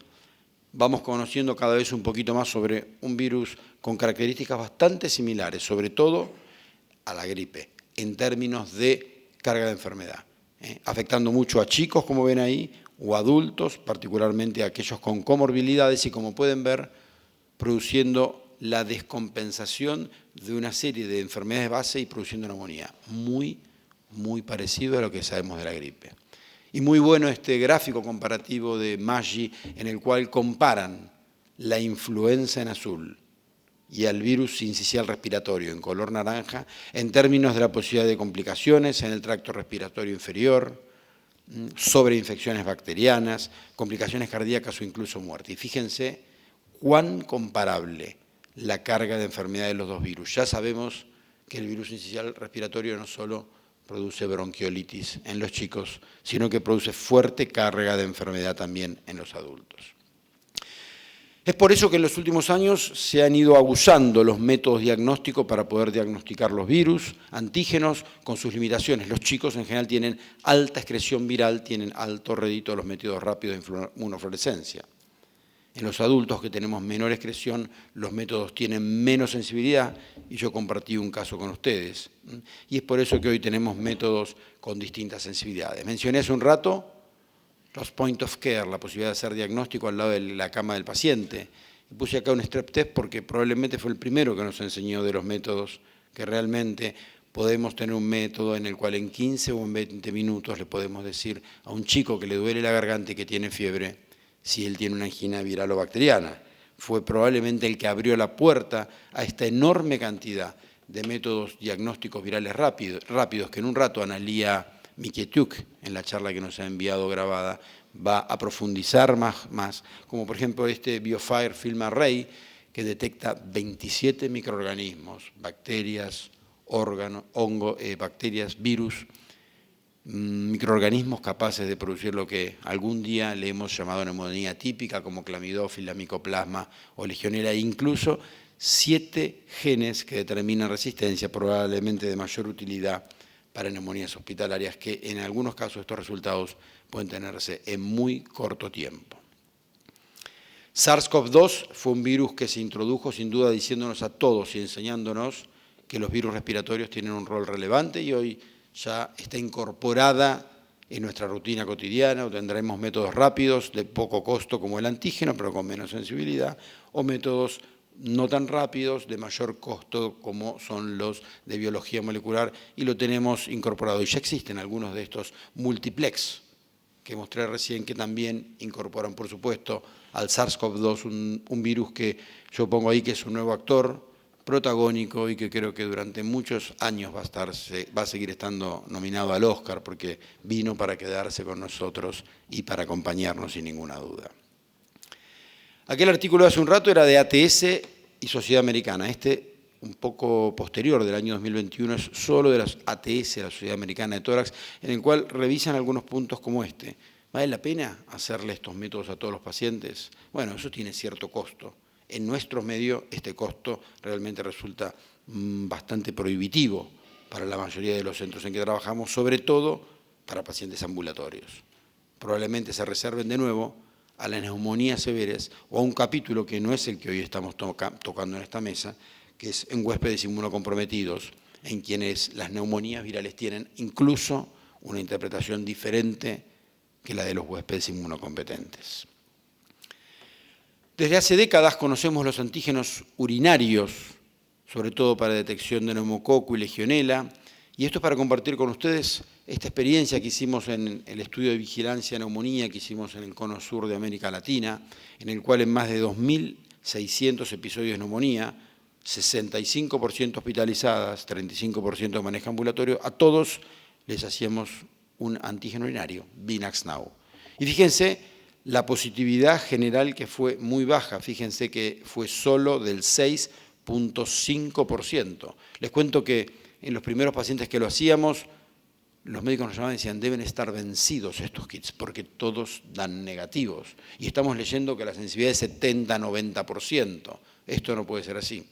vamos conociendo cada vez un poquito más sobre un virus con características bastante similares, sobre todo a la gripe, en términos de carga de enfermedad, afectando mucho a chicos, como ven ahí, o adultos, particularmente a aquellos con comorbilidades y, como pueden ver, produciendo la descompensación de una serie de enfermedades base y produciendo neumonía. Muy, muy parecido a lo que sabemos de la gripe. Y muy bueno este gráfico comparativo de Maggi en el cual comparan la influenza en azul y al virus sincicial respiratorio en color naranja en términos de la posibilidad de complicaciones en el tracto respiratorio inferior, sobreinfecciones bacterianas, complicaciones cardíacas o incluso muerte. Y fíjense cuán comparable la carga de enfermedad de los dos virus. Ya sabemos que el virus sincicial respiratorio no solo produce bronquiolitis en los chicos, sino que produce fuerte carga de enfermedad también en los adultos. Es por eso que en los últimos años se han ido abusando los métodos diagnósticos para poder diagnosticar los virus, antígenos, con sus limitaciones. Los chicos en general tienen alta excreción viral, tienen alto rédito de los métodos rápidos de inmunofluorescencia. En los adultos que tenemos menor excreción, los métodos tienen menos sensibilidad, y yo compartí un caso con ustedes. Y es por eso que hoy tenemos métodos con distintas sensibilidades. Mencioné hace un rato los point of care, la posibilidad de hacer diagnóstico al lado de la cama del paciente. Y puse acá un strep test porque probablemente fue el primero que nos enseñó de los métodos que realmente podemos tener un método en el cual en 15 o en 20 minutos le podemos decir a un chico que le duele la garganta y que tiene fiebre si él tiene una angina viral o bacteriana. Fue probablemente el que abrió la puerta a esta enorme cantidad de métodos diagnósticos virales rápidos que en un rato Analía Mikietuk, en la charla que nos ha enviado grabada, va a profundizar más, como por ejemplo este BioFire Film Array, que detecta 27 microorganismos, bacterias, bacterias, virus, microorganismos capaces de producir lo que algún día le hemos llamado neumonía típica, como clamidófila, micoplasma o legionela, e incluso 7 genes que determinan resistencia, probablemente de mayor utilidad para neumonías hospitalarias, que en algunos casos estos resultados pueden tenerse en muy corto tiempo. SARS-CoV-2 fue un virus que se introdujo sin duda diciéndonos a todos y enseñándonos que los virus respiratorios tienen un rol relevante y hoy ya está incorporada en nuestra rutina cotidiana. Tendremos métodos rápidos de poco costo como el antígeno, pero con menos sensibilidad, o métodos no tan rápidos, de mayor costo, como son los de biología molecular, y lo tenemos incorporado. Y ya existen algunos de estos multiplex, que mostré recién, que también incorporan, por supuesto, al SARS-CoV-2, un virus que yo pongo ahí que es un nuevo actor protagónico y que creo que durante muchos años va a seguir estando nominado al Oscar, porque vino para quedarse con nosotros y para acompañarnos sin ninguna duda. Aquel artículo de hace un rato era de ATS y Sociedad Americana. Este, un poco posterior, del año 2021, es solo de las ATS, la Sociedad Americana de Tórax, en el cual revisan algunos puntos como este. ¿Vale la pena hacerle estos métodos a todos los pacientes? Bueno, eso tiene cierto costo. En nuestro medio este costo realmente resulta bastante prohibitivo para la mayoría de los centros en que trabajamos, sobre todo para pacientes ambulatorios. Probablemente se reserven de nuevo a las neumonías severas o a un capítulo que no es el que hoy estamos tocando en esta mesa, que es en huéspedes inmunocomprometidos, en quienes las neumonías virales tienen incluso una interpretación diferente que la de los huéspedes inmunocompetentes. Desde hace décadas conocemos los antígenos urinarios, sobre todo para detección de neumococo y legionela, y esto es para compartir con ustedes esta experiencia que hicimos en el estudio de vigilancia de neumonía que hicimos en el cono sur de América Latina, en el cual en más de 2.600 episodios de neumonía, 65% hospitalizadas, 35% de manejo ambulatorio, a todos les hacíamos un antígeno urinario, Binax-Now. Y fíjense la positividad general, que fue muy baja, fíjense que fue solo del 6.5%. Les cuento que en los primeros pacientes que lo hacíamos, los médicos nos llamaban y decían, deben estar vencidos estos kits, porque todos dan negativos. Y estamos leyendo que la sensibilidad es 70-90%. Esto no puede ser así.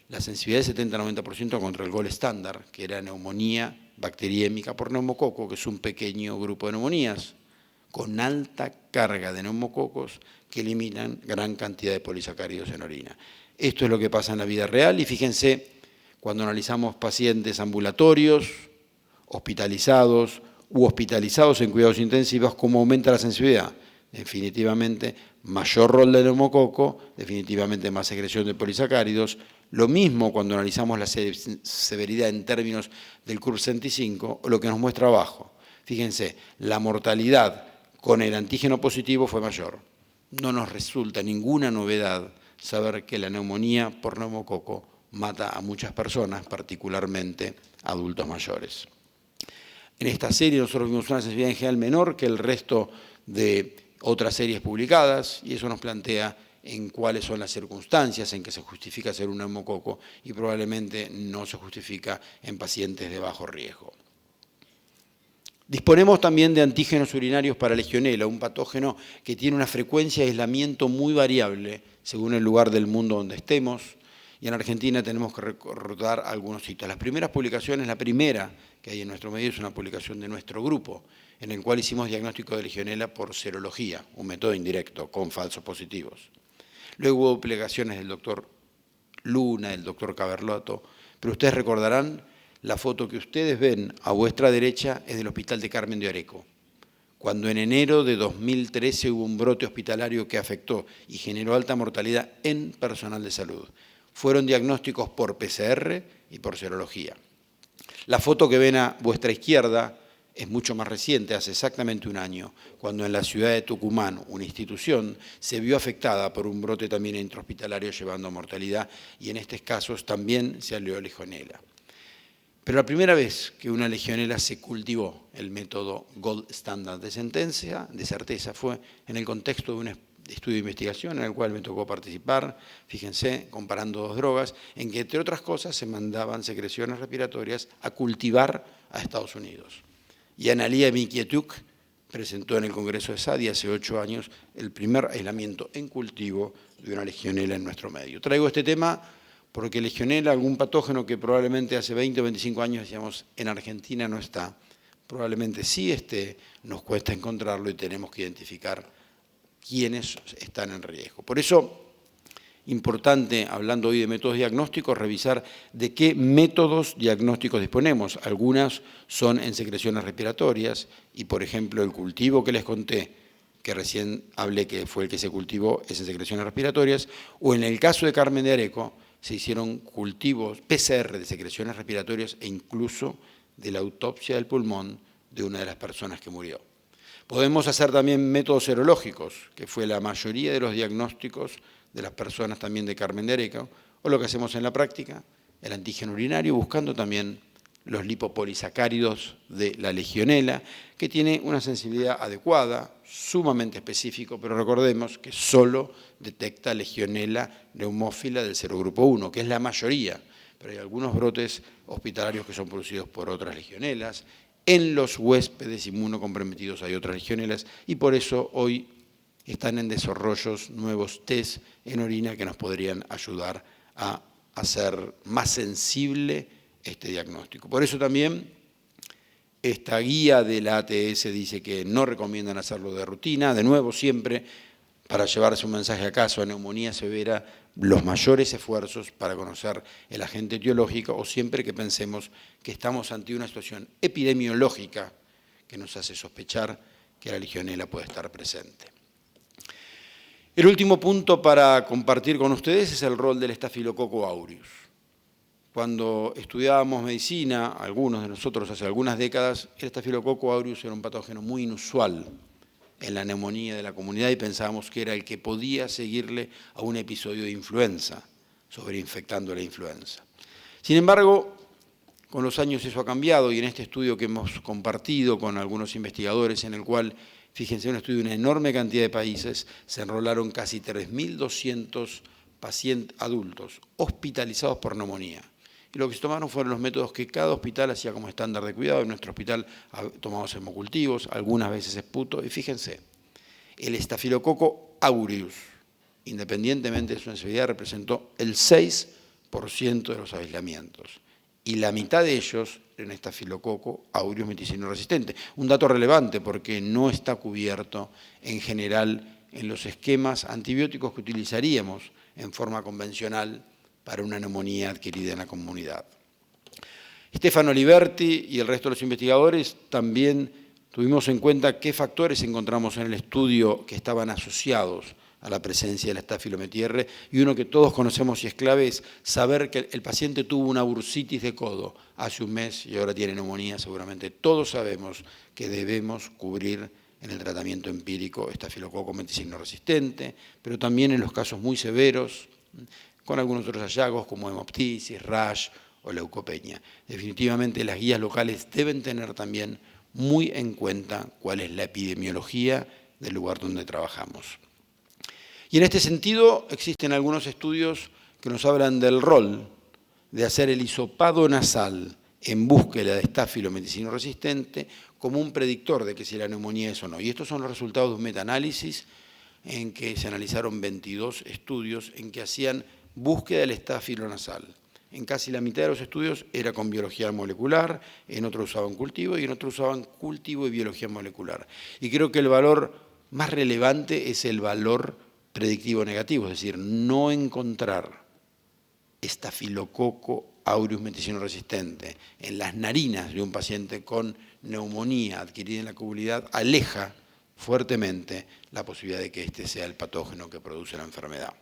La sensibilidad es 70-90% contra el gold estándar, que era neumonía bacteriémica por neumococo, que es un pequeño grupo de neumonías, con alta carga de neumococos que eliminan gran cantidad de polisacáridos en orina. Esto es lo que pasa en la vida real y fíjense, cuando analizamos pacientes ambulatorios, hospitalizados u hospitalizados en cuidados intensivos, cómo aumenta la sensibilidad. Definitivamente mayor rol del neumococo, definitivamente más secreción de polisacáridos. Lo mismo cuando analizamos la severidad en términos del CURB-65, lo que nos muestra abajo. Fíjense, la mortalidad con el antígeno positivo fue mayor. No nos resulta ninguna novedad saber que la neumonía por neumococo mata a muchas personas, particularmente adultos mayores. En esta serie nosotros vimos una sensibilidad en general menor que el resto de otras series publicadas y eso nos plantea en cuáles son las circunstancias en que se justifica hacer un neumococo y probablemente no se justifica en pacientes de bajo riesgo. Disponemos también de antígenos urinarios para legionela, un patógeno que tiene una frecuencia de aislamiento muy variable según el lugar del mundo donde estemos. Y en Argentina tenemos que recordar algunos hitos. Las primeras publicaciones, la primera que hay en nuestro medio es una publicación de nuestro grupo, en el cual hicimos diagnóstico de legionela por serología, un método indirecto, con falsos positivos. Luego hubo publicaciones del doctor Luna, del doctor Caberlotto, pero ustedes recordarán la foto que ustedes ven a vuestra derecha es del Hospital de Carmen de Areco, cuando en enero de 2013 hubo un brote hospitalario que afectó y generó alta mortalidad en personal de salud. Fueron diagnósticos por PCR y por serología. La foto que ven a vuestra izquierda es mucho más reciente, hace exactamente un año, cuando en la ciudad de Tucumán, una institución, se vio afectada por un brote también intrahospitalario llevando a mortalidad y en estos casos también se alió legionela. Pero la primera vez que una legionela se cultivó el método gold standard de certeza, fue en el contexto de un estudio de investigación en el cual me tocó participar, fíjense, comparando dos drogas, en que entre otras cosas se mandaban secreciones respiratorias a cultivar a Estados Unidos. Y Analia Mikietuk presentó en el Congreso de SADI hace 8 años el primer aislamiento en cultivo de una legionela en nuestro medio. Traigo este tema porque legionela, algún patógeno que probablemente hace 20 o 25 años decíamos en Argentina no está, probablemente sí esté, nos cuesta encontrarlo y tenemos que identificar quiénes están en riesgo. Por eso, importante, hablando hoy de métodos diagnósticos, revisar de qué métodos diagnósticos disponemos. Algunas son en secreciones respiratorias y, por ejemplo, el cultivo que les conté, que recién hablé que fue el que se cultivó, es en secreciones respiratorias, o en el caso de Carmen de Areco, se hicieron cultivos PCR de secreciones respiratorias e incluso de la autopsia del pulmón de una de las personas que murió. Podemos hacer también métodos serológicos, que fue la mayoría de los diagnósticos de las personas también de Carmen de Areco, o lo que hacemos en la práctica, el antígeno urinario, buscando también los lipopolisacáridos de la legionela, que tiene una sensibilidad adecuada, sumamente específico, pero recordemos que solo detecta legionela neumófila del serogrupo 1, que es la mayoría, pero hay algunos brotes hospitalarios que son producidos por otras legionelas. En los huéspedes inmunocomprometidos hay otras legionelas y por eso hoy están en desarrollo nuevos test en orina que nos podrían ayudar a hacer más sensible este diagnóstico. Por eso también esta guía de la ATS dice que no recomiendan hacerlo de rutina, de nuevo siempre para llevarse un mensaje a caso a neumonía severa, los mayores esfuerzos para conocer el agente etiológico o siempre que pensemos que estamos ante una situación epidemiológica que nos hace sospechar que la legionela puede estar presente. El último punto para compartir con ustedes es el rol del Staphylococcus aureus. Cuando estudiábamos medicina, algunos de nosotros hace algunas décadas, el Staphylococcus aureus era un patógeno muy inusual en la neumonía de la comunidad y pensábamos que era el que podía seguirle a un episodio de influenza, sobreinfectando la influenza. Sin embargo, con los años eso ha cambiado y en este estudio que hemos compartido con algunos investigadores en el cual, fíjense, un estudio de una enorme cantidad de países, se enrolaron casi 3.200 pacientes adultos hospitalizados por neumonía. Y lo que se tomaron fueron los métodos que cada hospital hacía como estándar de cuidado. En nuestro hospital tomamos hemocultivos, algunas veces esputo. Y fíjense, el Staphylococcus aureus, independientemente de su sensibilidad, representó el 6% de los aislamientos. Y la mitad de ellos eran Staphylococcus aureus meticilino resistente. Un dato relevante porque no está cubierto en general en los esquemas antibióticos que utilizaríamos en forma convencional para una neumonía adquirida en la comunidad. Stefano Liberti y el resto de los investigadores también tuvimos en cuenta qué factores encontramos en el estudio que estaban asociados a la presencia del Staphylometr y uno que todos conocemos y es clave es saber que el paciente tuvo una bursitis de codo hace un mes y ahora tiene neumonía. Seguramente todos sabemos que debemos cubrir en el tratamiento empírico Staphylococcus meticilino resistente, pero también en los casos muy severos, con algunos otros hallazgos como hemoptisis, rash o leucopenia. Definitivamente las guías locales deben tener también muy en cuenta cuál es la epidemiología del lugar donde trabajamos. Y en este sentido existen algunos estudios que nos hablan del rol de hacer el hisopado nasal en búsqueda de Staphylococcus meticilino resistente como un predictor de que si la neumonía es o no. Y estos son los resultados de un metaanálisis en que se analizaron 22 estudios en que hacían búsqueda del Staphylococcus nasal. En casi la mitad de los estudios era con biología molecular, en otros usaban cultivo y en otros usaban cultivo y biología molecular. Y creo que el valor más relevante es el valor predictivo negativo, es decir, no encontrar Staphylococcus aureus meticilino resistente en las narinas de un paciente con neumonía adquirida en la comunidad aleja fuertemente la posibilidad de que este sea el patógeno que produce la enfermedad.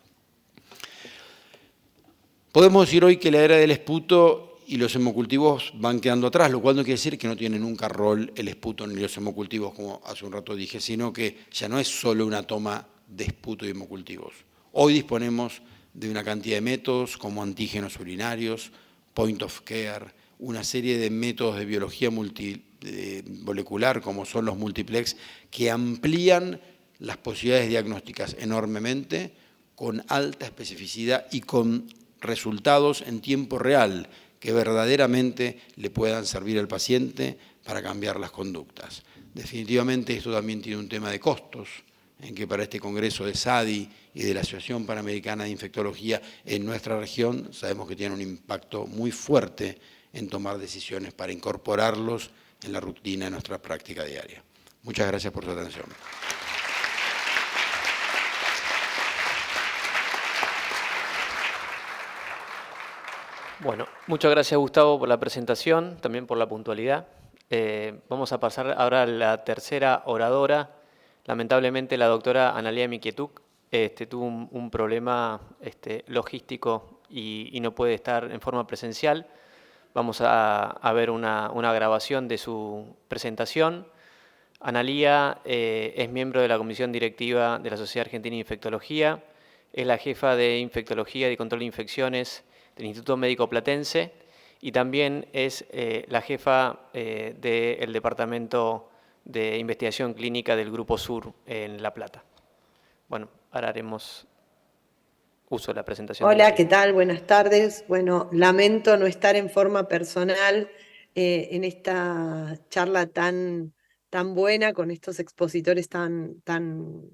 Podemos decir hoy que la era del esputo y los hemocultivos van quedando atrás, lo cual no quiere decir que no tiene nunca rol el esputo ni los hemocultivos, como hace un rato dije, sino que ya no es solo una toma de esputo y hemocultivos. Hoy disponemos de una cantidad de métodos como antígenos urinarios, point of care, una serie de métodos de biología molecular como son los multiplex que amplían las posibilidades diagnósticas enormemente con alta especificidad y con resultados en tiempo real que verdaderamente le puedan servir al paciente para cambiar las conductas. Definitivamente esto también tiene un tema de costos, en que para este congreso de SADI y de la Asociación Panamericana de Infectología en nuestra región sabemos que tiene un impacto muy fuerte en tomar decisiones para incorporarlos en la rutina de nuestra práctica diaria. Muchas gracias por su atención. Bueno, muchas gracias Gustavo por la presentación, también por la puntualidad. Vamos a pasar ahora a la tercera oradora. Lamentablemente la doctora Analía Miquietuc tuvo un problema logístico y no puede estar en forma presencial. Vamos a ver una grabación de su presentación. Analía es miembro de la Comisión Directiva de la Sociedad Argentina de Infectología, es la jefa de Infectología y Control de Infecciones del Instituto Médico Platense y también es la jefa del Departamento de Investigación Clínica del Grupo Sur en La Plata. Bueno, ahora haremos uso de la presentación. Hola, ¿qué tal? Buenas tardes. Bueno, lamento no estar en forma personal en esta charla tan buena, con estos expositores tan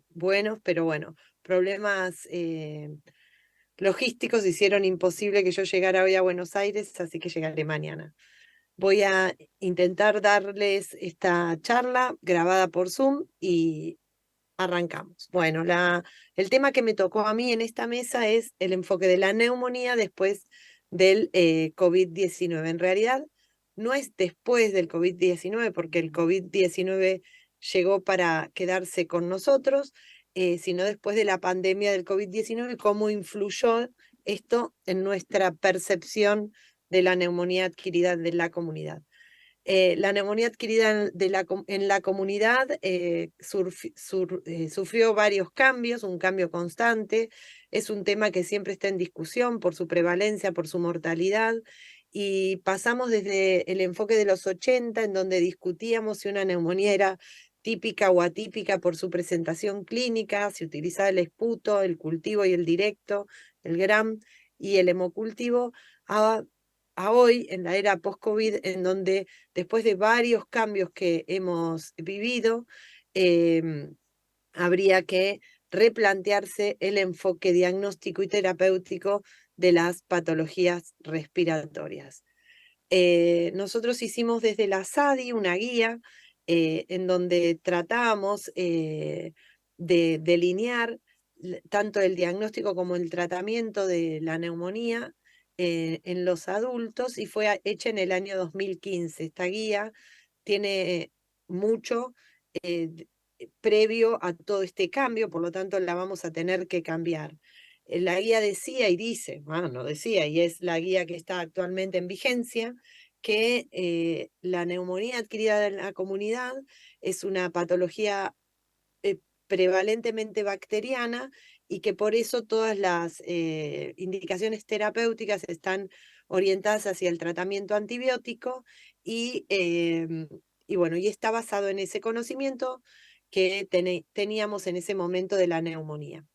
buenos, pero bueno, problemas logísticos hicieron imposible que yo llegara hoy a Buenos Aires, así que llegaré mañana. Voy a intentar darles esta charla grabada por Zoom y arrancamos. Bueno, el tema que me tocó a mí en esta mesa es el enfoque de la neumonía después del COVID-19. En realidad, no es después del COVID-19, porque el COVID-19 llegó para quedarse con nosotros, sino después de la pandemia del COVID-19, cómo influyó esto en nuestra percepción de la neumonía adquirida de la comunidad. La neumonía adquirida en la comunidad sufrió varios cambios, un cambio constante, es un tema que siempre está en discusión por su prevalencia, por su mortalidad, y pasamos desde el enfoque de los 80, en donde discutíamos si una neumonía era típica o atípica por su presentación clínica, si utilizaba el esputo, el cultivo y el directo, el GRAM y el hemocultivo, a hoy, en la era post-COVID, en donde después de varios cambios que hemos vivido, habría que replantearse el enfoque diagnóstico y terapéutico de las patologías respiratorias. Nosotros hicimos desde la SADI una guía en donde tratamos de delinear tanto el diagnóstico como el tratamiento de la neumonía en los adultos, y fue hecha en el año 2015. Esta guía tiene mucho previo a todo este cambio, por lo tanto la vamos a tener que cambiar. La guía decía y dice, bueno, no decía, y es la guía que está actualmente en vigencia, que la neumonía adquirida en la comunidad es una patología prevalentemente bacteriana, y que por eso todas las indicaciones terapéuticas están orientadas hacia el tratamiento antibiótico, y bueno, y está basado en ese conocimiento que teníamos en ese momento de la neumonía.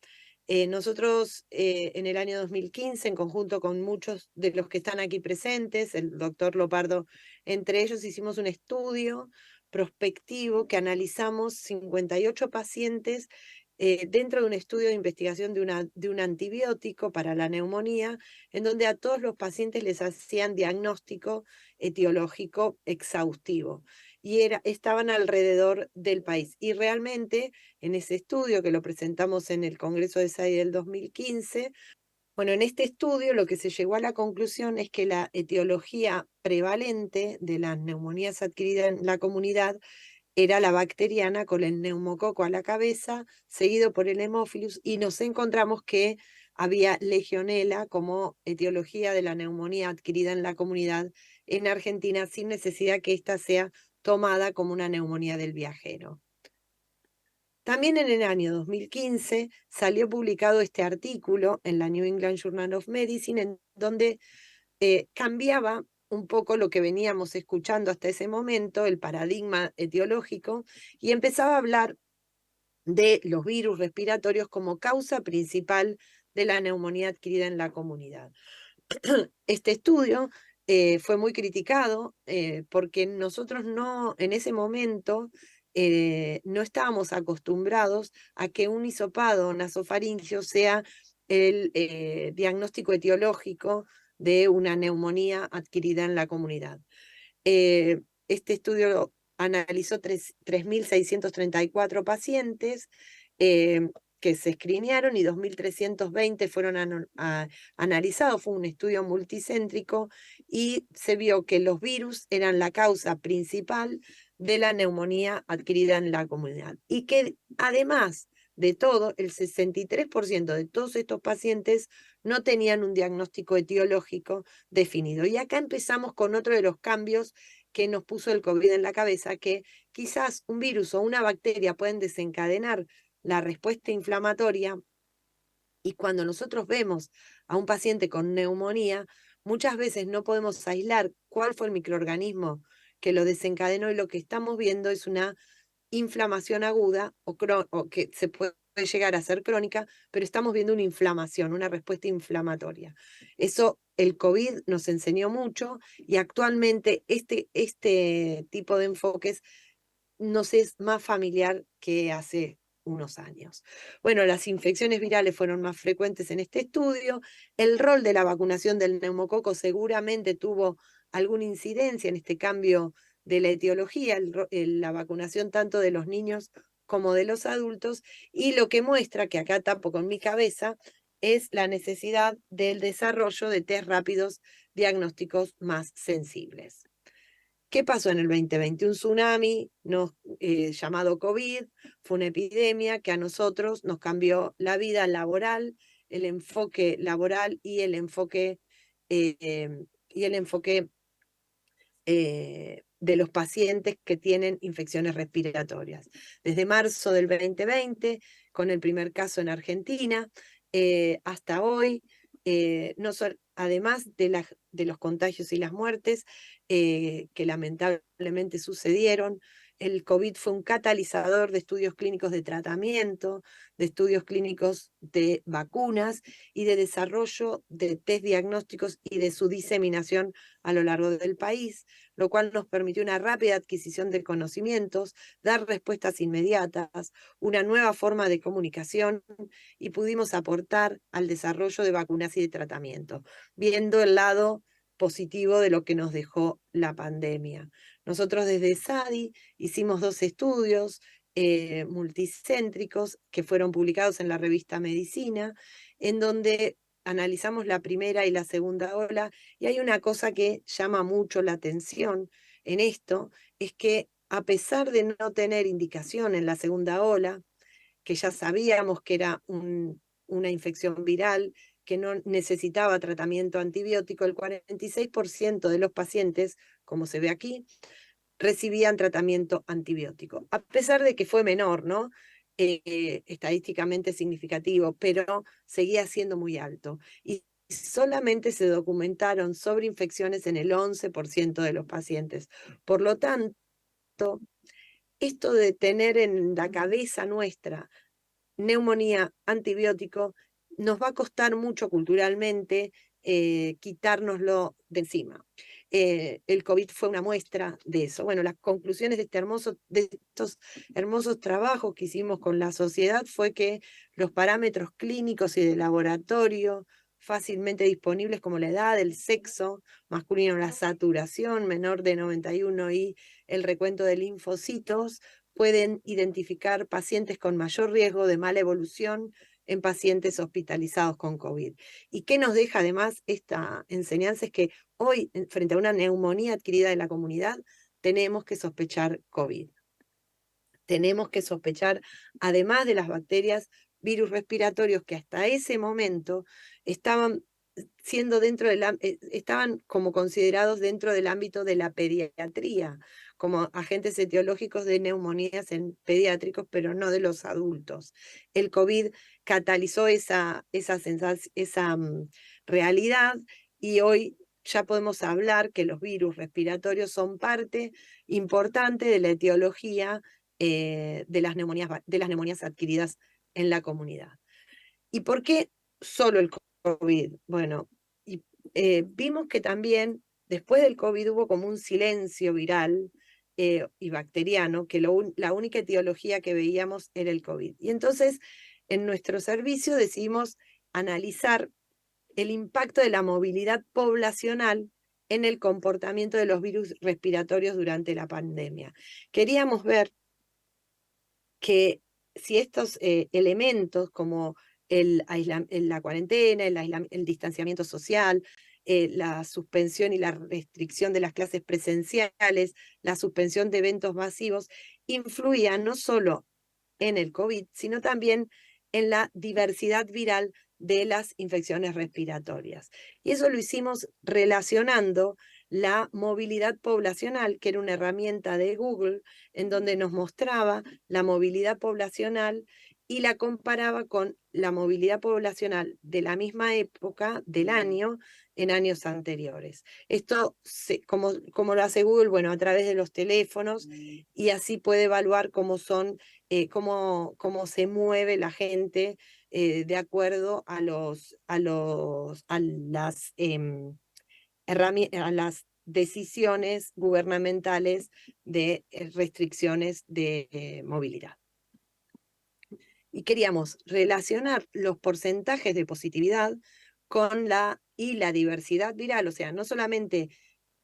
Nosotros en el año 2015, en conjunto con muchos de los que están aquí presentes, el doctor Lopardo entre ellos, hicimos un estudio prospectivo que analizamos 58 pacientes dentro de un estudio de investigación de un antibiótico para la neumonía, en donde a todos los pacientes les hacían diagnóstico etiológico exhaustivo, y estaban alrededor del país. Y realmente, en ese estudio que lo presentamos en el Congreso de SADI del 2015, bueno, en este estudio lo que se llegó a la conclusión es que la etiología prevalente de las neumonías adquiridas en la comunidad era la bacteriana, con el neumococo a la cabeza, seguido por el Haemophilus, y nos encontramos que había legionela como etiología de la neumonía adquirida en la comunidad en Argentina, sin necesidad que ésta sea tomada como una neumonía del viajero. También en el año 2015 salió publicado este artículo en la New England Journal of Medicine, en donde cambiaba un poco lo que veníamos escuchando hasta ese momento, el paradigma etiológico, y empezaba a hablar de los virus respiratorios como causa principal de la neumonía adquirida en la comunidad. Este estudio fue muy criticado porque nosotros no, en ese momento, no estábamos acostumbrados a que un hisopado nasofaríngeo sea el diagnóstico etiológico de una neumonía adquirida en la comunidad. Este estudio analizó 3.634 pacientes que se escrinearon y 2.320 fueron analizados. Fue un estudio multicéntrico y se vio que los virus eran la causa principal de la neumonía adquirida en la comunidad. Y que además de todo, el 63% de todos estos pacientes no tenían un diagnóstico etiológico definido. Y acá empezamos con otro de los cambios que nos puso el COVID en la cabeza, que quizás un virus o una bacteria pueden desencadenar la respuesta inflamatoria, y cuando nosotros vemos a un paciente con neumonía, muchas veces no podemos aislar cuál fue el microorganismo que lo desencadenó, y lo que estamos viendo es una inflamación aguda o que se puede llegar a ser crónica, pero estamos viendo una inflamación, una respuesta inflamatoria. Eso el COVID nos enseñó mucho, y actualmente este tipo de enfoques nos es más familiar que hace unos años. Bueno, las infecciones virales fueron más frecuentes en este estudio. El rol de la vacunación del neumococo seguramente tuvo alguna incidencia en este cambio de la etiología, la vacunación tanto de los niños como de los adultos, y lo que muestra, que acá tapo con mi cabeza, es la necesidad del desarrollo de test rápidos diagnósticos más sensibles. ¿Qué pasó en el 2020? Un tsunami llamado COVID, fue una epidemia que a nosotros nos cambió la vida laboral, el enfoque laboral y el enfoque de los pacientes que tienen infecciones respiratorias. Desde marzo del 2020, con el primer caso en Argentina, hasta hoy, además de los contagios y las muertes que lamentablemente sucedieron, el COVID fue un catalizador de estudios clínicos de tratamiento, de estudios clínicos de vacunas y de desarrollo de test diagnósticos y de su diseminación a lo largo del país, lo cual nos permitió una rápida adquisición de conocimientos, dar respuestas inmediatas, una nueva forma de comunicación, y pudimos aportar al desarrollo de vacunas y de tratamiento, viendo el lado positivo de lo que nos dejó la pandemia. Nosotros desde SADI hicimos 2 estudios multicéntricos que fueron publicados en la revista Medicina, en donde analizamos la primera y la segunda ola, y hay una cosa que llama mucho la atención en esto, es que a pesar de no tener indicación en la segunda ola, que ya sabíamos que era una infección viral, que no necesitaba tratamiento antibiótico, el 46% de los pacientes, como se ve aquí, recibían tratamiento antibiótico, a pesar de que fue menor, ¿no? Estadísticamente significativo, pero seguía siendo muy alto. Y solamente se documentaron sobreinfecciones en el 11% de los pacientes. Por lo tanto, esto de tener en la cabeza nuestra neumonía, antibiótico, nos va a costar mucho culturalmente quitárnoslo de encima. El COVID fue una muestra de eso. Bueno, las conclusiones de estos hermosos trabajos que hicimos con la sociedad fue que los parámetros clínicos y de laboratorio fácilmente disponibles, como la edad, el sexo masculino, la saturación menor de 91 y el recuento de linfocitos, pueden identificar pacientes con mayor riesgo de mala evolución en pacientes hospitalizados con COVID. ¿Y qué nos deja además esta enseñanza? Es que hoy, frente a una neumonía adquirida en la comunidad, tenemos que sospechar COVID. Tenemos que sospechar, además de las bacterias, virus respiratorios que hasta ese momento estaban estaban como considerados dentro del ámbito de la pediatría, como agentes etiológicos de neumonías en pediátricos, pero no de los adultos. El COVID catalizó esa realidad, y hoy ya podemos hablar que los virus respiratorios son parte importante de la etiología de las neumonías adquiridas en la comunidad. ¿Y por qué solo el COVID? Bueno, vimos que también después del COVID hubo como un silencio viral y bacteriano, que la única etiología que veíamos era el COVID. Y entonces, en nuestro servicio decidimos analizar el impacto de la movilidad poblacional en el comportamiento de los virus respiratorios durante la pandemia. Queríamos ver que si estos elementos como la cuarentena, el distanciamiento social, la suspensión y la restricción de las clases presenciales, la suspensión de eventos masivos, influían no solo en el COVID, sino también en la diversidad viral de las infecciones respiratorias. Y eso lo hicimos relacionando la movilidad poblacional, que era una herramienta de Google, en donde nos mostraba la movilidad poblacional y la comparaba con la movilidad poblacional de la misma época del año en años anteriores. Esto, como lo hace Google, bueno, a través de los teléfonos, y así puede evaluar cómo se mueve la gente de acuerdo a las decisiones gubernamentales de restricciones de movilidad. Y queríamos relacionar los porcentajes de positividad con la diversidad viral, o sea, no solamente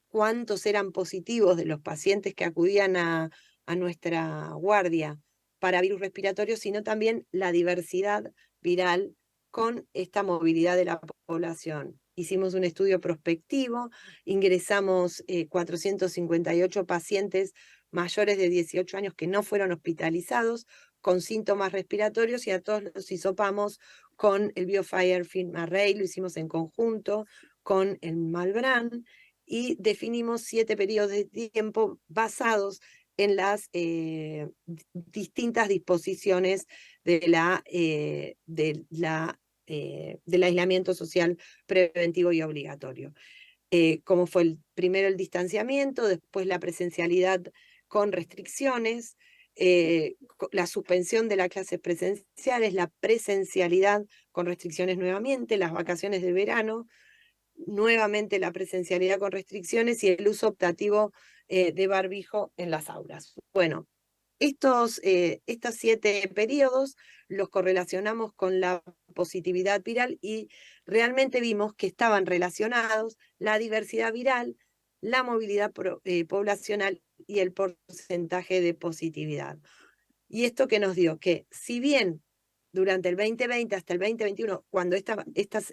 cuántos eran positivos de los pacientes que acudían a nuestra guardia para virus respiratorios, sino también la diversidad viral con esta movilidad de la población. Hicimos un estudio prospectivo, ingresamos 458 pacientes mayores de 18 años que no fueron hospitalizados con síntomas respiratorios, y a todos los hisopamos con el BioFire Film Array, lo hicimos en conjunto con el Malbrán, y definimos 7 periodos de tiempo basados en las distintas disposiciones del aislamiento social preventivo y obligatorio. Como fue primero el distanciamiento, después la presencialidad con restricciones, la suspensión de las clases presenciales, la presencialidad con restricciones nuevamente, las vacaciones de verano, nuevamente la presencialidad con restricciones y el uso optativo de barbijo en las aulas. Bueno, estos 7 periodos los correlacionamos con la positividad viral y realmente vimos que estaban relacionados la diversidad viral, la movilidad poblacional y el porcentaje de positividad. ¿Y esto qué nos dio? Que si bien durante el 2020 hasta el 2021, cuando estas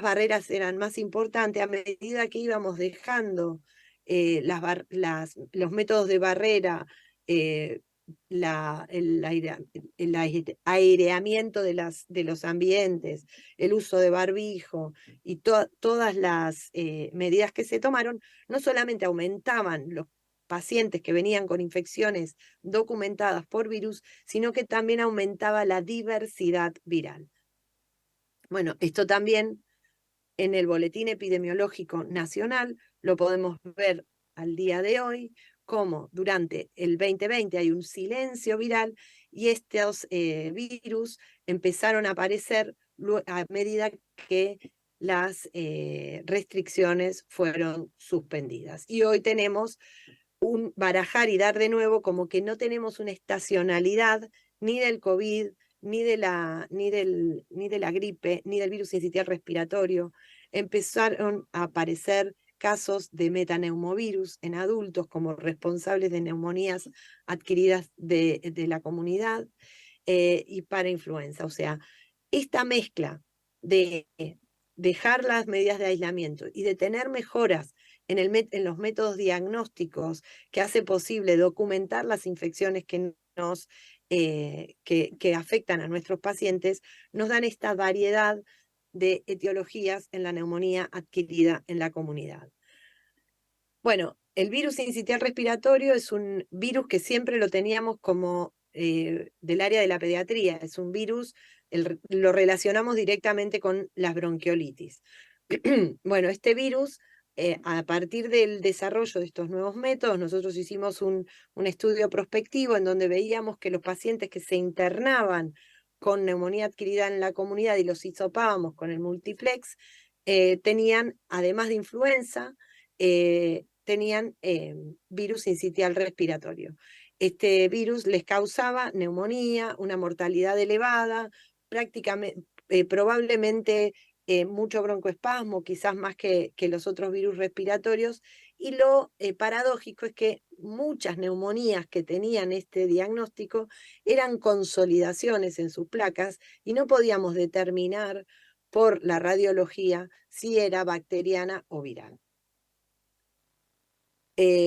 barreras eran más importantes, a medida que íbamos dejando los métodos de barrera, el aireamiento de los ambientes, el uso de barbijo y todas las medidas que se tomaron, no solamente aumentaban los pacientes que venían con infecciones documentadas por virus, sino que también aumentaba la diversidad viral. Bueno, esto también en el Boletín Epidemiológico Nacional lo podemos ver al día de hoy, como durante el 2020 hay un silencio viral y estos virus empezaron a aparecer a medida que las restricciones fueron suspendidas. Y hoy tenemos un barajar y dar de nuevo como que no tenemos una estacionalidad ni del COVID, ni de la gripe, ni del virus sincitial respiratorio. Empezaron a aparecer casos de metaneumovirus en adultos como responsables de neumonías adquiridas de la comunidad y para influenza. O sea, esta mezcla de dejar las medidas de aislamiento y de tener mejoras en los métodos diagnósticos que hace posible documentar las infecciones que afectan a nuestros pacientes, nos dan esta variedad de etiologías en la neumonía adquirida en la comunidad. Bueno, el virus sincitial respiratorio es un virus que siempre lo teníamos como del área de la pediatría, es un virus, lo relacionamos directamente con las bronquiolitis. Bueno, este virus, a partir del desarrollo de estos nuevos métodos, nosotros hicimos un estudio prospectivo en donde veíamos que los pacientes que se internaban con neumonía adquirida en la comunidad y los hisopábamos con el multiplex, tenían, además de influenza, tenían virus sincitial respiratorio. Este virus les causaba neumonía, una mortalidad elevada, prácticamente, probablemente mucho broncoespasmo, quizás más que los otros virus respiratorios, y lo paradójico es que muchas neumonías que tenían este diagnóstico eran consolidaciones en sus placas y no podíamos determinar por la radiología si era bacteriana o viral.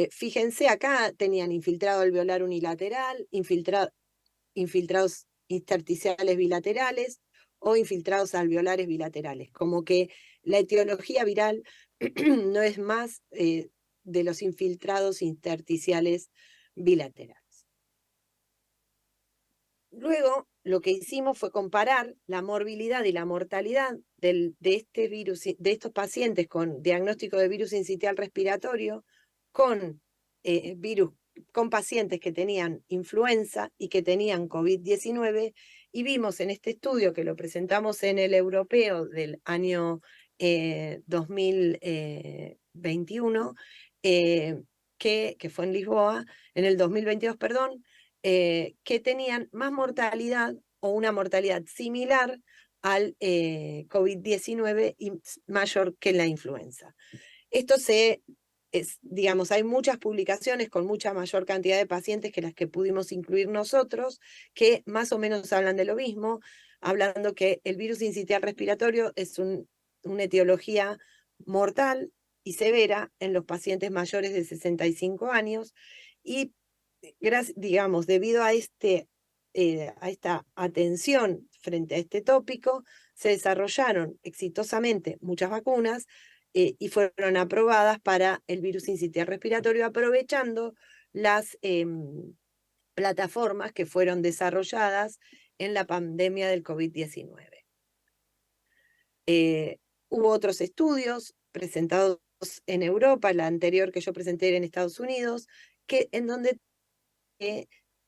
Fíjense, acá tenían infiltrado alveolar unilateral, infiltrados intersticiales bilaterales o infiltrados alveolares bilaterales. Como que la etiología viral no es más de los infiltrados intersticiales bilaterales. Luego, lo que hicimos fue comparar la morbilidad y la mortalidad de este virus, de estos pacientes con diagnóstico de virus sincitial respiratorio con con pacientes que tenían influenza y que tenían COVID-19, y vimos en este estudio que lo presentamos en el europeo del año 2021, que fue en Lisboa, en el 2022, perdón, que tenían más mortalidad o una mortalidad similar al COVID-19 y mayor que la influenza. Esto digamos, hay muchas publicaciones con mucha mayor cantidad de pacientes que las que pudimos incluir nosotros, que más o menos hablan de lo mismo, hablando que el virus sincitial respiratorio es una etiología mortal y severa en los pacientes mayores de 65 años, y digamos, debido a esta atención frente a este tópico, se desarrollaron exitosamente muchas vacunas y fueron aprobadas para el virus sincitial respiratorio, aprovechando las plataformas que fueron desarrolladas en la pandemia del COVID-19. Hubo otros estudios presentados en Europa, la anterior que yo presenté era en Estados Unidos, en donde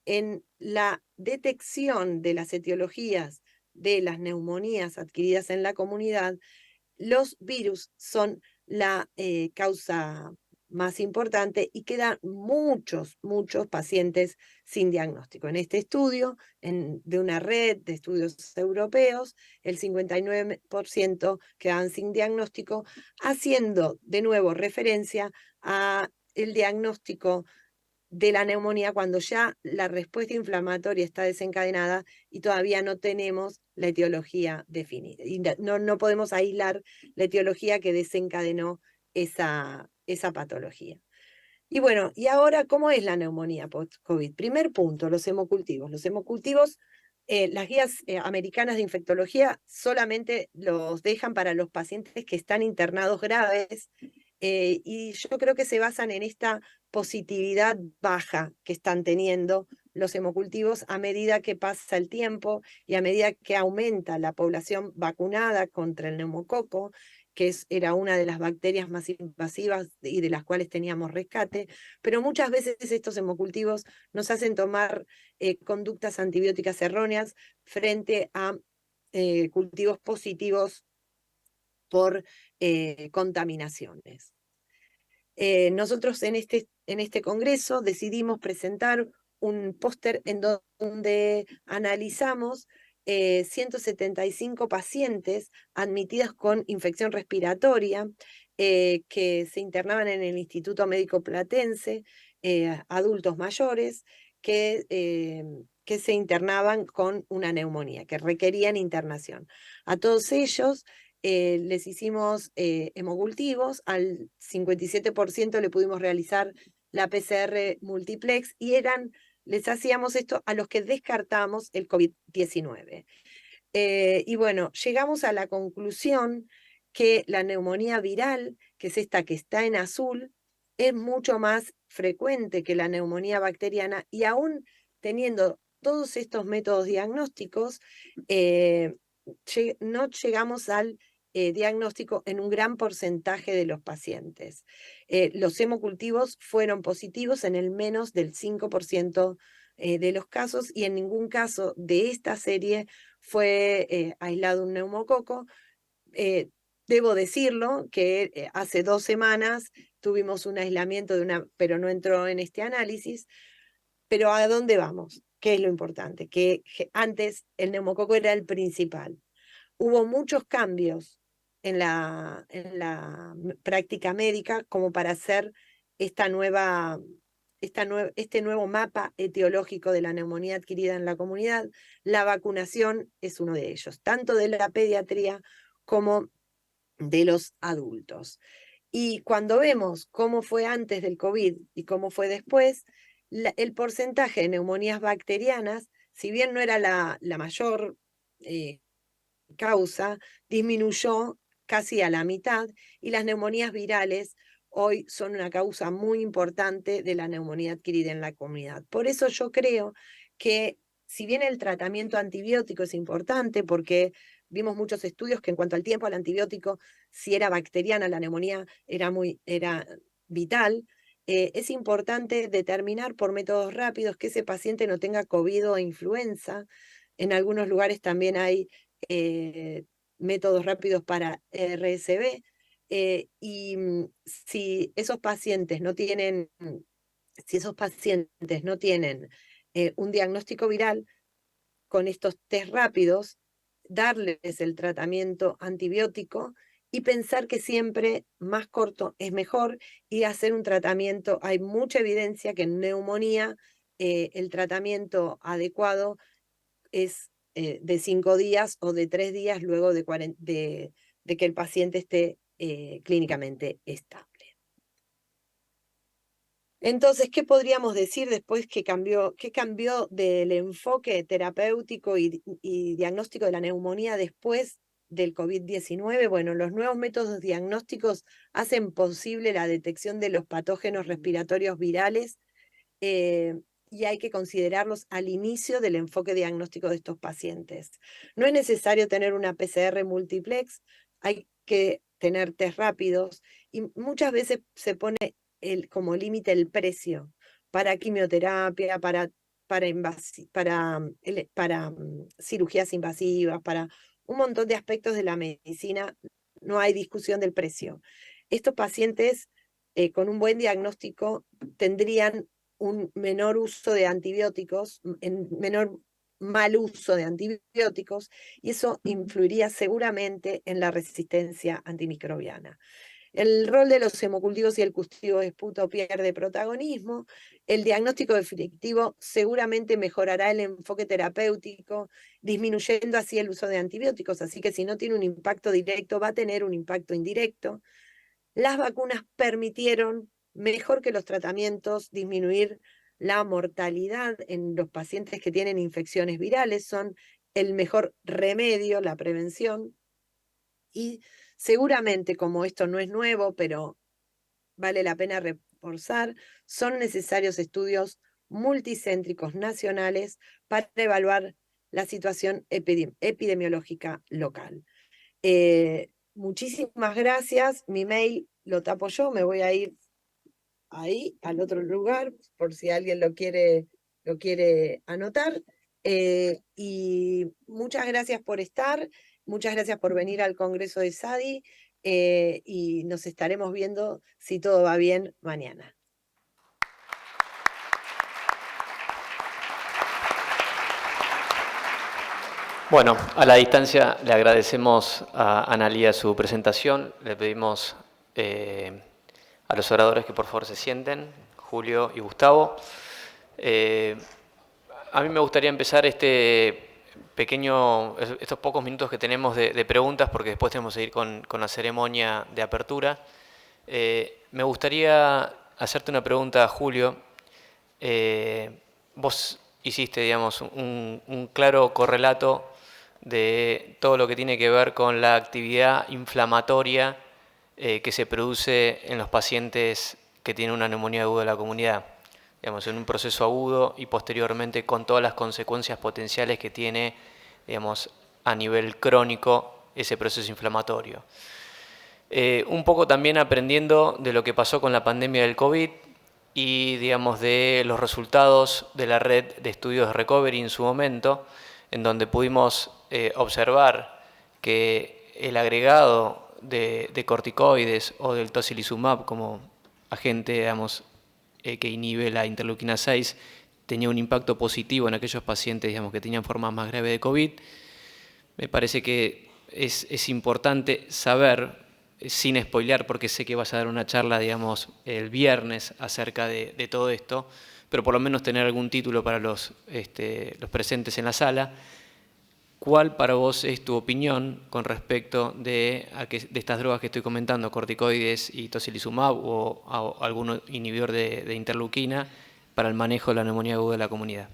en la detección de las etiologías de las neumonías adquiridas en la comunidad, los virus son la causa más importante y quedan muchos pacientes sin diagnóstico. En este estudio, de una red de estudios europeos, el 59% quedan sin diagnóstico, haciendo de nuevo referencia a el diagnóstico de la neumonía cuando ya la respuesta inflamatoria está desencadenada y todavía no tenemos la etiología definida. Y no podemos aislar la etiología que desencadenó esa patología. Y bueno, y ahora, ¿cómo es la neumonía post-COVID? Primer punto, los hemocultivos. Los hemocultivos, las guías americanas de infectología solamente los dejan para los pacientes que están internados graves, y yo creo que se basan en esta positividad baja que están teniendo los hemocultivos a medida que pasa el tiempo y a medida que aumenta la población vacunada contra el neumococo, que era una de las bacterias más invasivas y de las cuales teníamos rescate, pero muchas veces estos hemocultivos nos hacen tomar conductas antibióticas erróneas frente a cultivos positivos por contaminaciones. Nosotros en este congreso decidimos presentar un póster en donde analizamos 175 pacientes admitidos con infección respiratoria que se internaban en el Instituto Médico Platense, adultos mayores que se internaban con una neumonía, que requerían internación. A todos ellos les hicimos hemocultivos, al 57% le pudimos realizar la PCR multiplex y les hacíamos esto a los que descartamos el COVID-19. Y bueno, llegamos a la conclusión que la neumonía viral, que es esta que está en azul, es mucho más frecuente que la neumonía bacteriana, y aún teniendo todos estos métodos diagnósticos, no llegamos al diagnóstico en un gran porcentaje de los pacientes. Los hemocultivos fueron positivos en el menos del 5% de los casos, y en ningún caso de esta serie fue aislado un neumococo. Debo decirlo que hace 2 semanas tuvimos un aislamiento pero no entró en este análisis. Pero ¿a dónde vamos? ¿Qué es lo importante? Que antes el neumococo era el principal. Hubo muchos cambios en la práctica médica como para hacer este nuevo mapa etiológico de la neumonía adquirida en la comunidad. La vacunación es uno de ellos, tanto de la pediatría como de los adultos. Y cuando vemos cómo fue antes del COVID y cómo fue después, el porcentaje de neumonías bacterianas, si bien no era la mayor causa, disminuyó casi a la mitad, y las neumonías virales hoy son una causa muy importante de la neumonía adquirida en la comunidad. Por eso yo creo que, si bien el tratamiento antibiótico es importante, porque vimos muchos estudios que en cuanto al tiempo al antibiótico, si era bacteriana la neumonía era vital, es importante determinar por métodos rápidos que ese paciente no tenga COVID o influenza. En algunos lugares también hay métodos rápidos para RSV, y si esos pacientes no tienen un diagnóstico viral, con estos test rápidos, darles el tratamiento antibiótico y pensar que siempre más corto es mejor, y hacer un tratamiento. Hay mucha evidencia que en neumonía el tratamiento adecuado es de 5 días o de 3 días luego de que el paciente esté clínicamente estable. Entonces, ¿qué podríamos decir después que cambió del enfoque terapéutico y diagnóstico de la neumonía después del COVID-19? Bueno, los nuevos métodos diagnósticos hacen posible la detección de los patógenos respiratorios virales, y hay que considerarlos al inicio del enfoque diagnóstico de estos pacientes. No es necesario tener una PCR multiplex, hay que tener test rápidos, y muchas veces se pone como límite el precio para quimioterapia, para cirugías invasivas, para un montón de aspectos de la medicina. No hay discusión del precio. Estos pacientes con un buen diagnóstico tendrían un menor uso de antibióticos, menor mal uso de antibióticos, y eso influiría seguramente en la resistencia antimicrobiana. El rol de los hemocultivos y el cultivo de esputo pierde protagonismo. El diagnóstico definitivo seguramente mejorará el enfoque terapéutico, disminuyendo así el uso de antibióticos. Así que si no tiene un impacto directo, va a tener un impacto indirecto. Las vacunas permitieron, mejor que los tratamientos, disminuir la mortalidad en los pacientes que tienen infecciones virales. Son el mejor remedio, la prevención. Y seguramente, como esto no es nuevo, pero vale la pena reforzar, son necesarios estudios multicéntricos nacionales para evaluar la situación epidemiológica local. Muchísimas gracias. Mi mail lo tapo yo, me voy a ir ahí, al otro lugar, por si alguien lo quiere anotar. Y muchas gracias por estar, muchas gracias por venir al Congreso de SADI, y nos estaremos viendo, si todo va bien, mañana. Bueno, a la distancia le agradecemos a Analía su presentación. Le pedimos a los oradores que por favor se sienten, Julio y Gustavo. A mí me gustaría empezar estos pocos minutos que tenemos de preguntas, porque después tenemos que ir con la ceremonia de apertura. Me gustaría hacerte una pregunta, Julio. Vos hiciste, digamos, un claro correlato de todo lo que tiene que ver con la actividad inflamatoria que se produce en los pacientes que tienen una neumonía aguda de la comunidad, digamos, en un proceso agudo y posteriormente con todas las consecuencias potenciales que tiene, digamos, a nivel crónico ese proceso inflamatorio. Un poco también aprendiendo de lo que pasó con la pandemia del COVID y, digamos, de los resultados de la red de estudios de Recovery en su momento, en donde pudimos observar que el agregado de corticoides o del tocilizumab como agente, digamos, que inhibe la interleuquina 6, tenía un impacto positivo en aquellos pacientes, digamos, que tenían formas más graves de COVID. Me parece que es importante saber, sin spoilear, porque sé que vas a dar una charla, digamos, el viernes acerca de todo esto, pero por lo menos tener algún título para los presentes en la sala. ¿Cuál para vos es tu opinión con respecto de estas drogas que estoy comentando, corticoides y tocilizumab o algún inhibidor de interleuquina para el manejo de la neumonía aguda de la comunidad?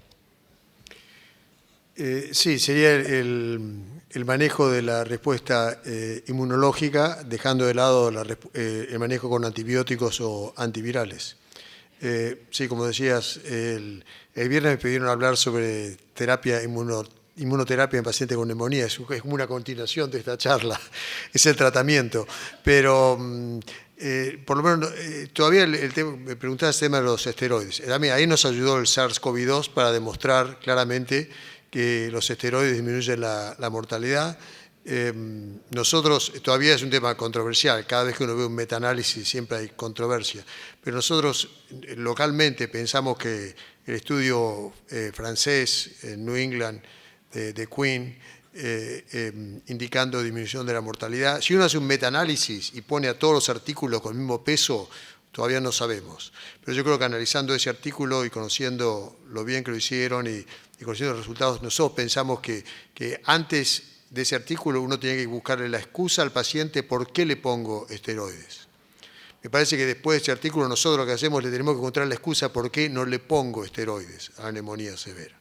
Sí, sería el manejo de la respuesta inmunológica, dejando de lado el manejo con antibióticos o antivirales. Sí, como decías, el viernes me pidieron hablar sobre inmunoterapia en pacientes con neumonía. Es como una continuación de esta charla, es el tratamiento. Pero por lo menos todavía me preguntabas el tema de los esteroides. Ahí nos ayudó el SARS-CoV-2 para demostrar claramente que los esteroides disminuyen la mortalidad. Nosotros, todavía es un tema controversial, cada vez que uno ve un metaanálisis siempre hay controversia, pero nosotros localmente pensamos que el estudio francés, en New England, de Queen, indicando disminución de la mortalidad, si uno hace un metaanálisis y pone a todos los artículos con el mismo peso, todavía no sabemos. Pero yo creo que analizando ese artículo y conociendo lo bien que lo hicieron y conociendo los resultados, nosotros pensamos que antes de ese artículo uno tiene que buscarle la excusa al paciente por qué le pongo esteroides. Me parece que después de ese artículo nosotros lo que hacemos le tenemos que encontrar la excusa por qué no le pongo esteroides a la neumonía severa.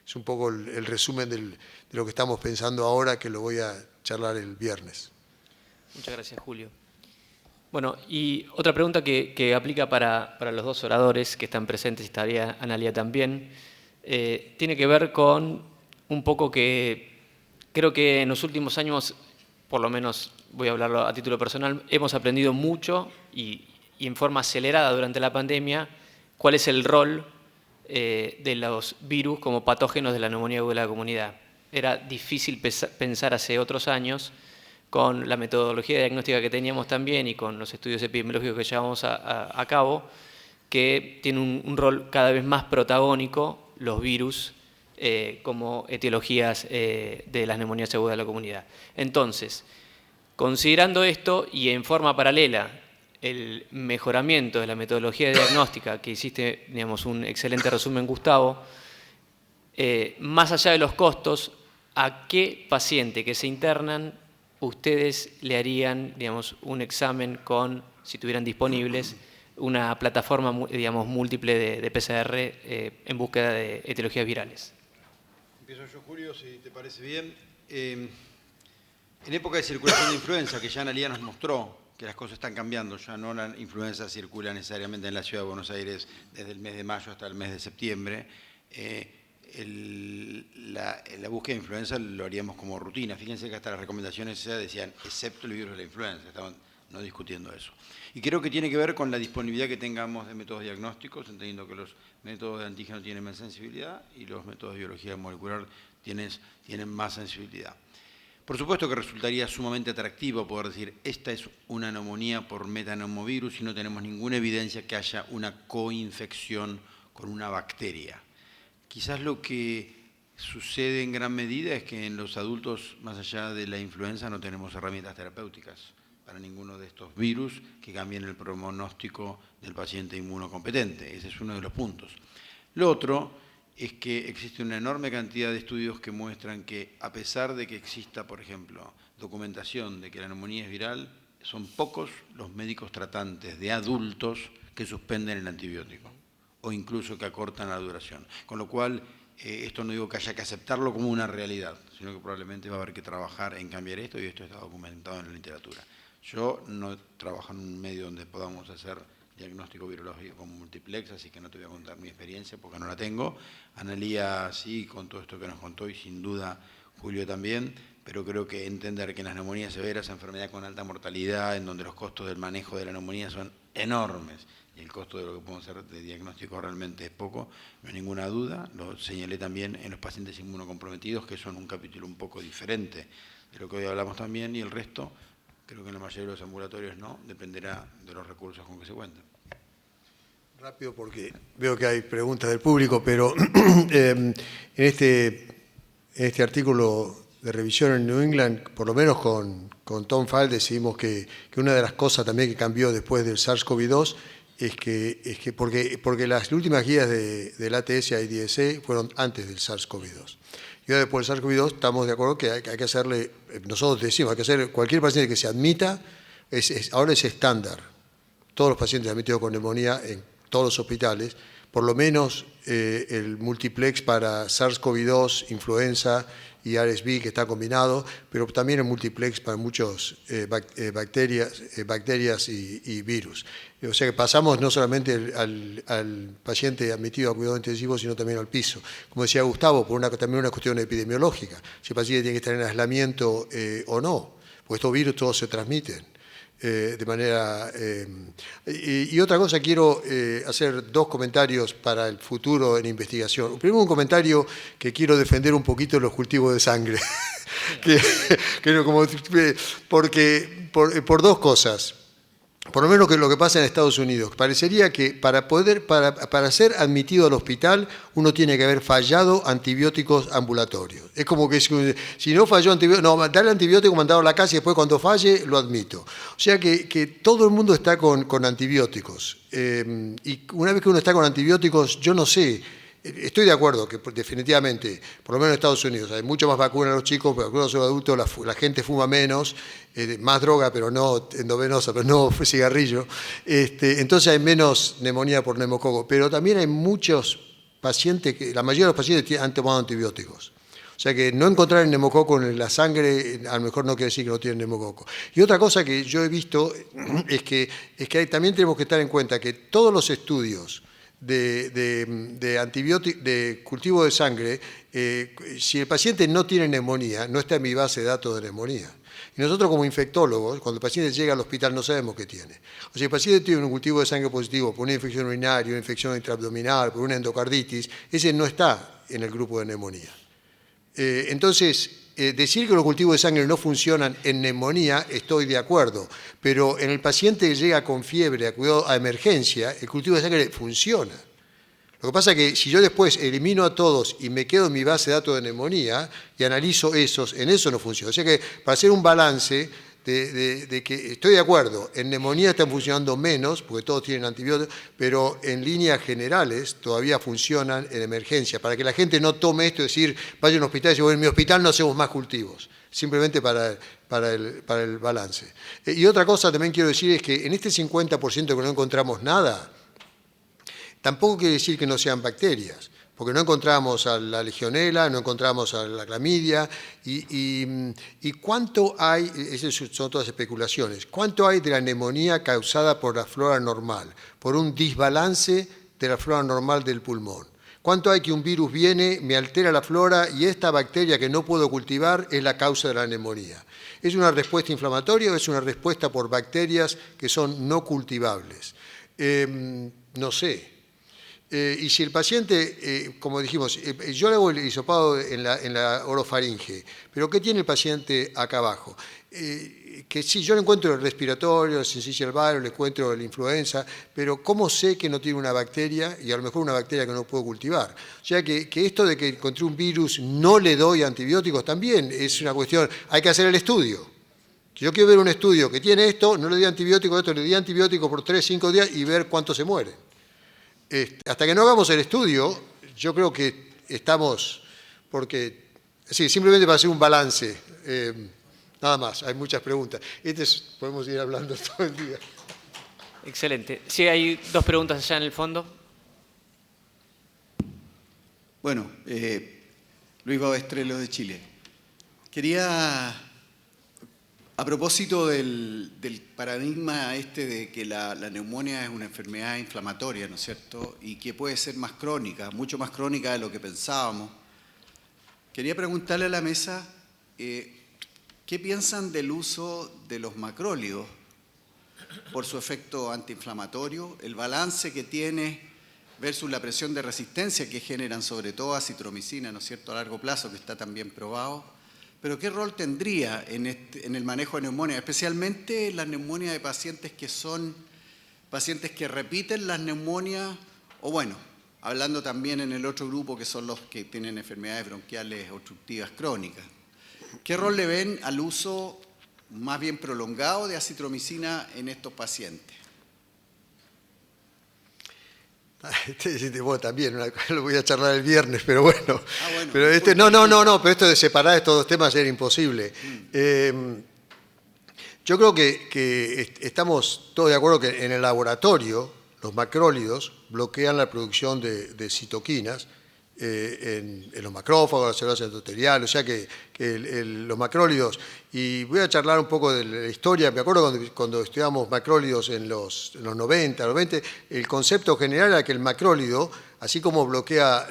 Es un poco el resumen de lo que estamos pensando ahora, que lo voy a charlar el viernes. Muchas gracias, Julio. Bueno, y otra pregunta que aplica para los dos oradores que están presentes, y estaría Analia también, tiene que ver con un poco que creo que en los últimos años, por lo menos voy a hablarlo a título personal, hemos aprendido mucho y en forma acelerada durante la pandemia cuál es el rol de los virus como patógenos de la neumonía aguda de la comunidad. Era difícil pensar hace otros años, con la metodología diagnóstica que teníamos también y con los estudios epidemiológicos que llevamos a cabo, que tiene un rol cada vez más protagónico los virus como etiologías de las neumonías agudas de la comunidad. Entonces, considerando esto y en forma paralela el mejoramiento de la metodología diagnóstica, que hiciste, digamos, un excelente resumen, Gustavo, más allá de los costos, ¿a qué paciente que se internan ustedes le harían, digamos, un examen con, si tuvieran disponibles, una plataforma, digamos, múltiple de PCR en búsqueda de etiologías virales? Empiezo yo, Julio, si te parece bien. En época de circulación de influenza, que ya Analia nos mostró que las cosas están cambiando, ya no la influenza circula necesariamente en la ciudad de Buenos Aires desde el mes de mayo hasta el mes de septiembre, la búsqueda de influenza lo haríamos como rutina. Fíjense que hasta las recomendaciones decían, excepto el virus de la influenza, estaban no discutiendo eso. Y creo que tiene que ver con la disponibilidad que tengamos de métodos diagnósticos, entendiendo que los métodos de antígeno tienen más sensibilidad y los métodos de biología molecular tienen más sensibilidad. Por supuesto que resultaría sumamente atractivo poder decir, esta es una neumonía por metaneumovirus y no tenemos ninguna evidencia que haya una coinfección con una bacteria. Quizás lo que sucede en gran medida es que en los adultos, más allá de la influenza, no tenemos herramientas terapéuticas para ninguno de estos virus que cambien el pronóstico del paciente inmunocompetente. Ese es uno de los puntos. Lo otro es que existe una enorme cantidad de estudios que muestran que, a pesar de que exista, por ejemplo, documentación de que la neumonía es viral, son pocos los médicos tratantes de adultos que suspenden el antibiótico o incluso que acortan la duración. Con lo cual, esto no digo que haya que aceptarlo como una realidad, sino que probablemente va a haber que trabajar en cambiar esto y esto está documentado en la literatura. Yo no trabajo en un medio donde podamos hacer diagnóstico virológico con multiplex, así que no te voy a contar mi experiencia porque no la tengo. Analia sí, con todo esto que nos contó y sin duda Julio también, pero creo que entender que en las neumonías severas, enfermedad con alta mortalidad, en donde los costos del manejo de la neumonía son enormes y el costo de lo que podemos hacer de diagnóstico realmente es poco, no hay ninguna duda. Lo señalé también en los pacientes inmunocomprometidos, que son un capítulo un poco diferente de lo que hoy hablamos también, y el resto creo que en la mayoría de los ambulatorios no, dependerá de los recursos con que se cuenten. Rápido porque veo que hay preguntas del público, pero en este artículo de revisión en New England, por lo menos con Tom Fall, decidimos que una de las cosas también que cambió después del SARS-CoV-2 es que porque las últimas guías del ATS y DSE fueron antes del SARS-CoV-2. Y ahora después del SARS-CoV-2 estamos de acuerdo que hay que hacerle, nosotros decimos, hay que hacer cualquier paciente que se admita, ahora es estándar. Todos los pacientes admitidos con neumonía en todos los hospitales, por lo menos el multiplex para SARS-CoV-2, influenza y RSV que está combinado, pero también el multiplex para muchos bacterias y virus. O sea que pasamos no solamente al paciente admitido a cuidado intensivo, sino también al piso. Como decía Gustavo, también una cuestión epidemiológica, si el paciente tiene que estar en aislamiento o no, porque estos virus todos se transmiten. De manera... y otra cosa, quiero hacer dos comentarios para el futuro en investigación. Primero, un comentario que quiero defender un poquito los cultivos de sangre. Por dos cosas. Por lo menos que lo que pasa en Estados Unidos. Parecería que para ser admitido al hospital uno tiene que haber fallado antibióticos ambulatorios. Es como que si no falló antibióticos, no, darle antibiótico, mandarlo a la casa y después cuando falle lo admito. O sea que todo el mundo está con antibióticos. Y una vez que uno está con antibióticos, yo no sé. Estoy de acuerdo que definitivamente, por lo menos en Estados Unidos, hay mucho más vacunas a los chicos, pero a los adultos la gente fuma menos, más droga, pero no endovenosa, pero no cigarrillo. Entonces hay menos neumonía por neumococo, pero también hay muchos pacientes, la mayoría de los pacientes han tomado antibióticos. O sea que no encontrar el neumococo en la sangre a lo mejor no quiere decir que no tienen neumococo. Y otra cosa que yo he visto es que también tenemos que estar en cuenta que todos los estudios de cultivo de sangre, si el paciente no tiene neumonía, no está en mi base de datos de neumonía. Y nosotros como infectólogos, cuando el paciente llega al hospital no sabemos qué tiene. O sea, si el paciente tiene un cultivo de sangre positivo por una infección urinaria, una infección intraabdominal, por una endocarditis, ese no está en el grupo de neumonía. Entonces, decir que los cultivos de sangre no funcionan en neumonía, estoy de acuerdo, pero en el paciente que llega con fiebre a cuidado a emergencia, el cultivo de sangre funciona. Lo que pasa es que si yo después elimino a todos y me quedo en mi base de datos de neumonía y analizo esos, en eso no funciona. O sea que para hacer un balance de que estoy de acuerdo, en neumonía están funcionando menos, porque todos tienen antibióticos, pero en líneas generales todavía funcionan en emergencia, para que la gente no tome esto y decir, vaya a un hospital y dice, bueno, en mi hospital no hacemos más cultivos, simplemente para el balance. Y otra cosa también quiero decir es que en este 50% que no encontramos nada, tampoco quiere decir que no sean bacterias, porque no encontramos a la legionela, no encontramos a la clamidia, y cuánto hay, esas son todas especulaciones, cuánto hay de la neumonía causada por la flora normal, por un desbalance de la flora normal del pulmón. ¿Cuánto hay que un virus viene, me altera la flora y esta bacteria que no puedo cultivar es la causa de la neumonía? ¿Es una respuesta inflamatoria o es una respuesta por bacterias que son no cultivables? No sé. Y si el paciente, como dijimos, yo le hago el hisopado en la orofaringe, pero ¿qué tiene el paciente acá abajo? Que sí, yo le encuentro el respiratorio, el syncytial virus, le encuentro la influenza, pero ¿cómo sé que no tiene una bacteria y a lo mejor una bacteria que no puedo cultivar? O sea que esto de que encontré un virus no le doy antibióticos también es una cuestión, hay que hacer el estudio. Yo quiero ver un estudio que tiene esto, no le di antibiótico, esto le di antibiótico por 3-5 días y ver cuánto se muere. Hasta que no hagamos el estudio, yo creo que estamos, porque, sí, simplemente para hacer un balance, nada más, hay muchas preguntas. Podemos ir hablando todo el día. Excelente. Sí, hay dos preguntas allá en el fondo. Bueno, Luis Babestrelo de Chile. Quería, a propósito del paradigma de que la neumonía es una enfermedad inflamatoria, ¿no es cierto? Y que puede ser más crónica, mucho más crónica de lo que pensábamos. Quería preguntarle a la mesa, ¿qué piensan del uso de los macrólidos por su efecto antiinflamatorio? El balance que tiene versus la presión de resistencia que generan sobre todo acitromicina, ¿no es cierto?, a largo plazo, que está también probado. pero ¿qué rol tendría en el manejo de neumonía? Especialmente las neumonias de pacientes que son pacientes que repiten las neumonias, o bueno, hablando también en el otro grupo que son los que tienen enfermedades bronquiales obstructivas crónicas. ¿Qué rol le ven al uso más bien prolongado de acitromicina en estos pacientes? Bueno, también, lo voy a charlar el viernes, pero bueno. Bueno. Pero pero esto de separar estos dos temas era imposible. Yo creo que estamos todos de acuerdo que en el laboratorio los macrólidos bloquean la producción de citoquinas en los macrófagos, las células endoteliales, o sea que los macrólidos, y voy a charlar un poco de la historia. Me acuerdo cuando estudiamos macrólidos en los 90, el concepto general era que el macrólido, así como bloquea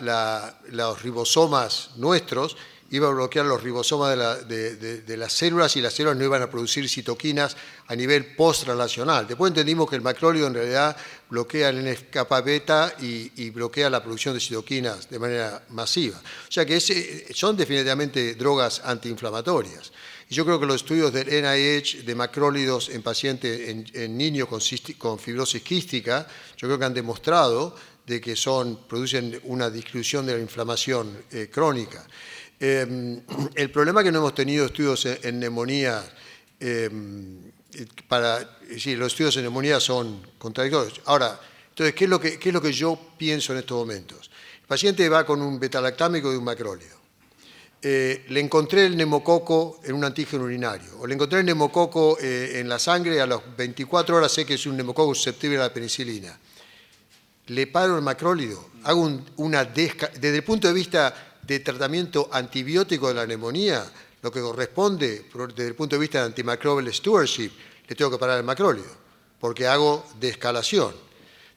los ribosomas nuestros, iba a bloquear los ribosomas de las células, y las células no iban a producir citoquinas a nivel post-translacional. Después entendimos que el macrólido en realidad bloquea el NF-kappa beta y bloquea la producción de citoquinas de manera masiva. O sea que son definitivamente drogas antiinflamatorias. Y yo creo que los estudios del NIH de macrólidos en pacientes, en niños con fibrosis quística, yo creo que han demostrado de que producen una disminución de la inflamación crónica. El problema es que no hemos tenido estudios en neumonía, los estudios en neumonía son contradictorios. Ahora, entonces, ¿qué es lo que yo pienso en estos momentos? El paciente va con un betalactámico y un macrólido. Le encontré el neumococo en un antígeno urinario, o le encontré el neumococo en la sangre, a las 24 horas sé que es un neumococo susceptible a la penicilina. Le paro el macrólido, hago desde el punto de vista de tratamiento antibiótico de la neumonía, lo que corresponde desde el punto de vista de antimicrobial stewardship, le tengo que parar el macrólido, porque hago descalación.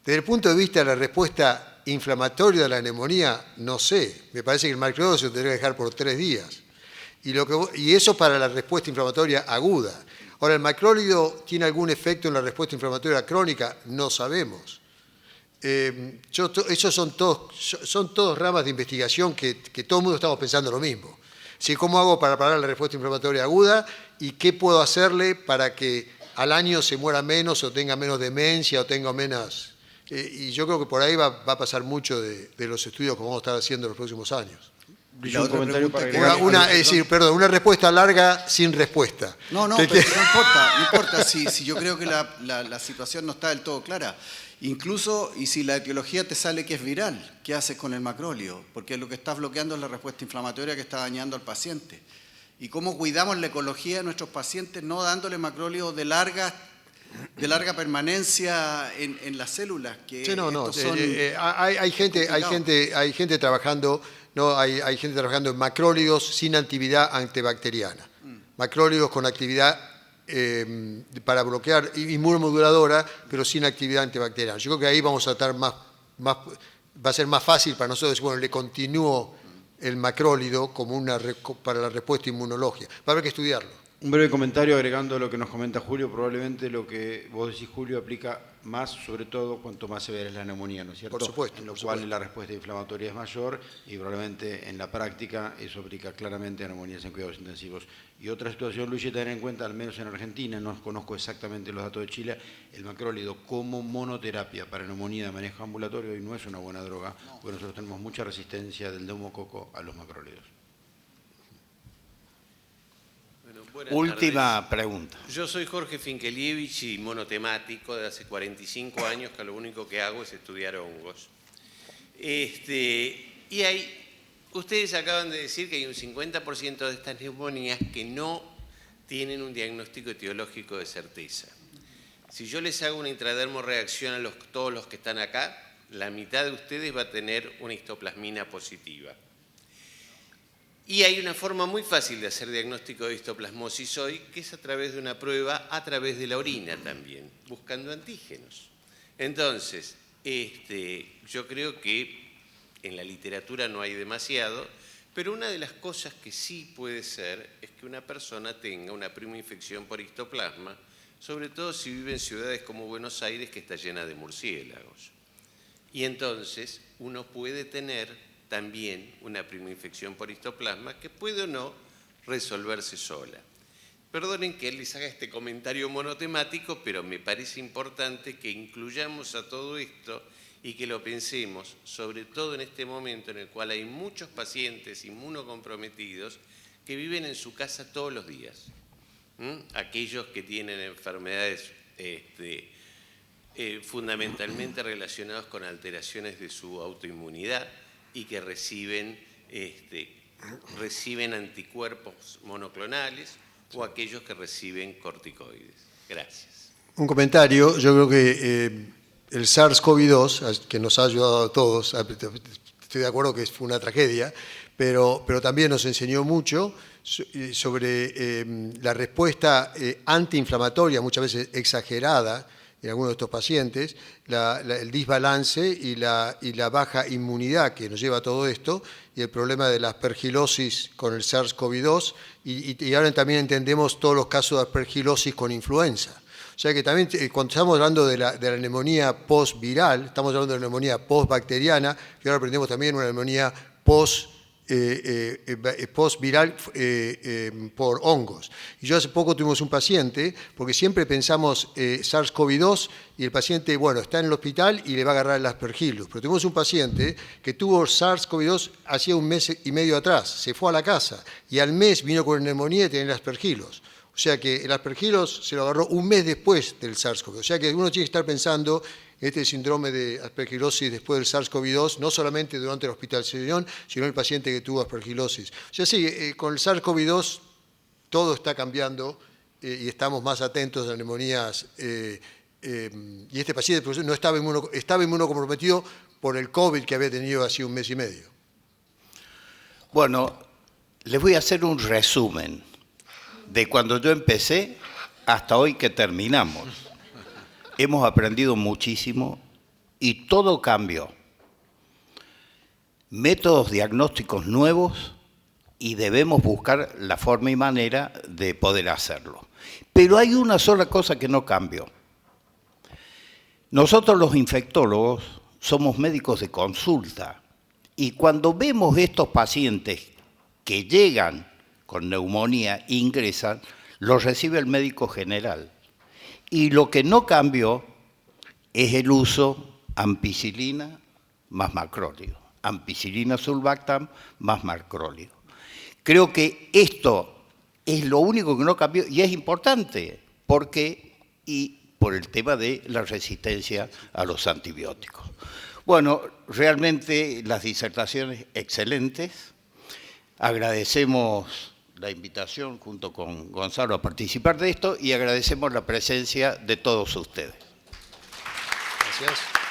Desde el punto de vista de la respuesta inflamatoria de la neumonía, no sé, me parece que el macrólido se tendría que dejar por 3 días. Y eso para la respuesta inflamatoria aguda. Ahora, ¿el macrólido tiene algún efecto en la respuesta inflamatoria crónica? No sabemos. Esos son todos ramas de investigación que todo el mundo estamos pensando lo mismo. ¿Sí? ¿Cómo hago para parar la respuesta inflamatoria aguda? ¿Y qué puedo hacerle para que al año se muera menos, o tenga menos demencia, o tenga menos... y yo creo que por ahí va a pasar mucho de los estudios que vamos a estar haciendo en los próximos años. Un comentario para agregar. Una respuesta larga sin respuesta. No importa si yo creo que la situación no está del todo clara. Incluso, y si la etiología te sale que es viral, ¿qué haces con el macróleo? Porque lo que estás bloqueando es la respuesta inflamatoria que está dañando al paciente. ¿Y cómo cuidamos la ecología de nuestros pacientes no dándole macróleo de larga permanencia en las células? Hay gente trabajando, hay gente trabajando en macrólidos sin actividad antibacteriana. Macrólidos con actividad para bloquear inmunomoduladora, pero sin actividad antibacteriana. Yo creo que ahí vamos a estar va a ser más fácil para nosotros decir, bueno, le continúo el macrólido como para la respuesta inmunológica. Va a haber que estudiarlo. Un breve comentario agregando lo que nos comenta Julio. Probablemente lo que vos decís, Julio, aplica más, sobre todo, cuanto más severa es la neumonía, ¿no es cierto? Por supuesto. En lo cual la respuesta inflamatoria es mayor, y probablemente en la práctica eso aplica claramente a neumonías en cuidados intensivos. Y otra situación, Luis, tener en cuenta, al menos en Argentina, no conozco exactamente los datos de Chile, el macrólido como monoterapia para neumonía de manejo ambulatorio y no es una buena droga, porque nosotros tenemos mucha resistencia del neumococo a los macrólidos. Última pregunta. Yo soy Jorge Finkelievich y monotemático de hace 45 años, que lo único que hago es estudiar hongos. Ustedes acaban de decir que hay un 50% de estas neumonías que no tienen un diagnóstico etiológico de certeza. Si yo les hago una intradermorreacción a todos los que están acá, la mitad de ustedes va a tener una histoplasmina positiva. Y hay una forma muy fácil de hacer diagnóstico de histoplasmosis hoy, que es a través de una prueba a través de la orina también, buscando antígenos. Entonces, yo creo que en la literatura no hay demasiado, pero una de las cosas que sí puede ser es que una persona tenga una prima infección por histoplasma, sobre todo si vive en ciudades como Buenos Aires, que está llena de murciélagos. Y entonces uno puede tener también una prima infección por histoplasma que puede o no resolverse sola. Perdonen que les haga este comentario monotemático, pero me parece importante que incluyamos a todo esto y que lo pensemos, sobre todo en este momento en el cual hay muchos pacientes inmunocomprometidos que viven en su casa todos los días. Aquellos que tienen enfermedades fundamentalmente relacionadas con alteraciones de su autoinmunidad y que reciben anticuerpos monoclonales, o aquellos que reciben corticoides. Gracias. Un comentario, yo creo que el SARS-CoV-2, que nos ha ayudado a todos, estoy de acuerdo que fue una tragedia, pero también nos enseñó mucho sobre la respuesta antiinflamatoria, muchas veces exagerada, en algunos de estos pacientes, el desbalance y la baja inmunidad que nos lleva a todo esto, y el problema de la aspergilosis con el SARS-CoV-2, y ahora también entendemos todos los casos de aspergilosis con influenza. O sea que también cuando estamos hablando de la neumonía post-viral, estamos hablando de la neumonía post-bacteriana, y ahora aprendemos también una neumonía post-viral por hongos. Y yo hace poco tuvimos un paciente, porque siempre pensamos SARS-CoV-2 y el paciente, bueno, está en el hospital y le va a agarrar el aspergillus. Pero tuvimos un paciente que tuvo SARS-CoV-2 hacía 1 mes y medio atrás, se fue a la casa y al mes vino con neumonía y tenía el aspergillus. O sea que el aspergillus se lo agarró 1 mes después del SARS-CoV-2. O sea que uno tiene que estar pensando este síndrome de aspergilosis después del SARS-CoV-2, no solamente durante la hospitalización, sino el paciente que tuvo aspergilosis. O sea, sí, con el SARS-CoV-2 todo está cambiando y estamos más atentos a las neumonías. Y este paciente no estaba inmunocomprometido por el COVID que había tenido hace 1 mes y medio. Bueno, les voy a hacer un resumen de cuando yo empecé hasta hoy que terminamos. Hemos aprendido muchísimo y todo cambió. Métodos diagnósticos nuevos y debemos buscar la forma y manera de poder hacerlo. Pero hay una sola cosa que no cambió. Nosotros los infectólogos somos médicos de consulta y cuando vemos estos pacientes que llegan con neumonía, ingresan, los recibe el médico general. Y lo que no cambió es el uso ampicilina más macrólide, ampicilina sulbactam más macrólide. Creo que esto es lo único que no cambió y es importante porque por el tema de la resistencia a los antibióticos. Bueno, realmente las disertaciones excelentes. Agradecemos la invitación junto con Gonzalo a participar de esto y agradecemos la presencia de todos ustedes. Gracias.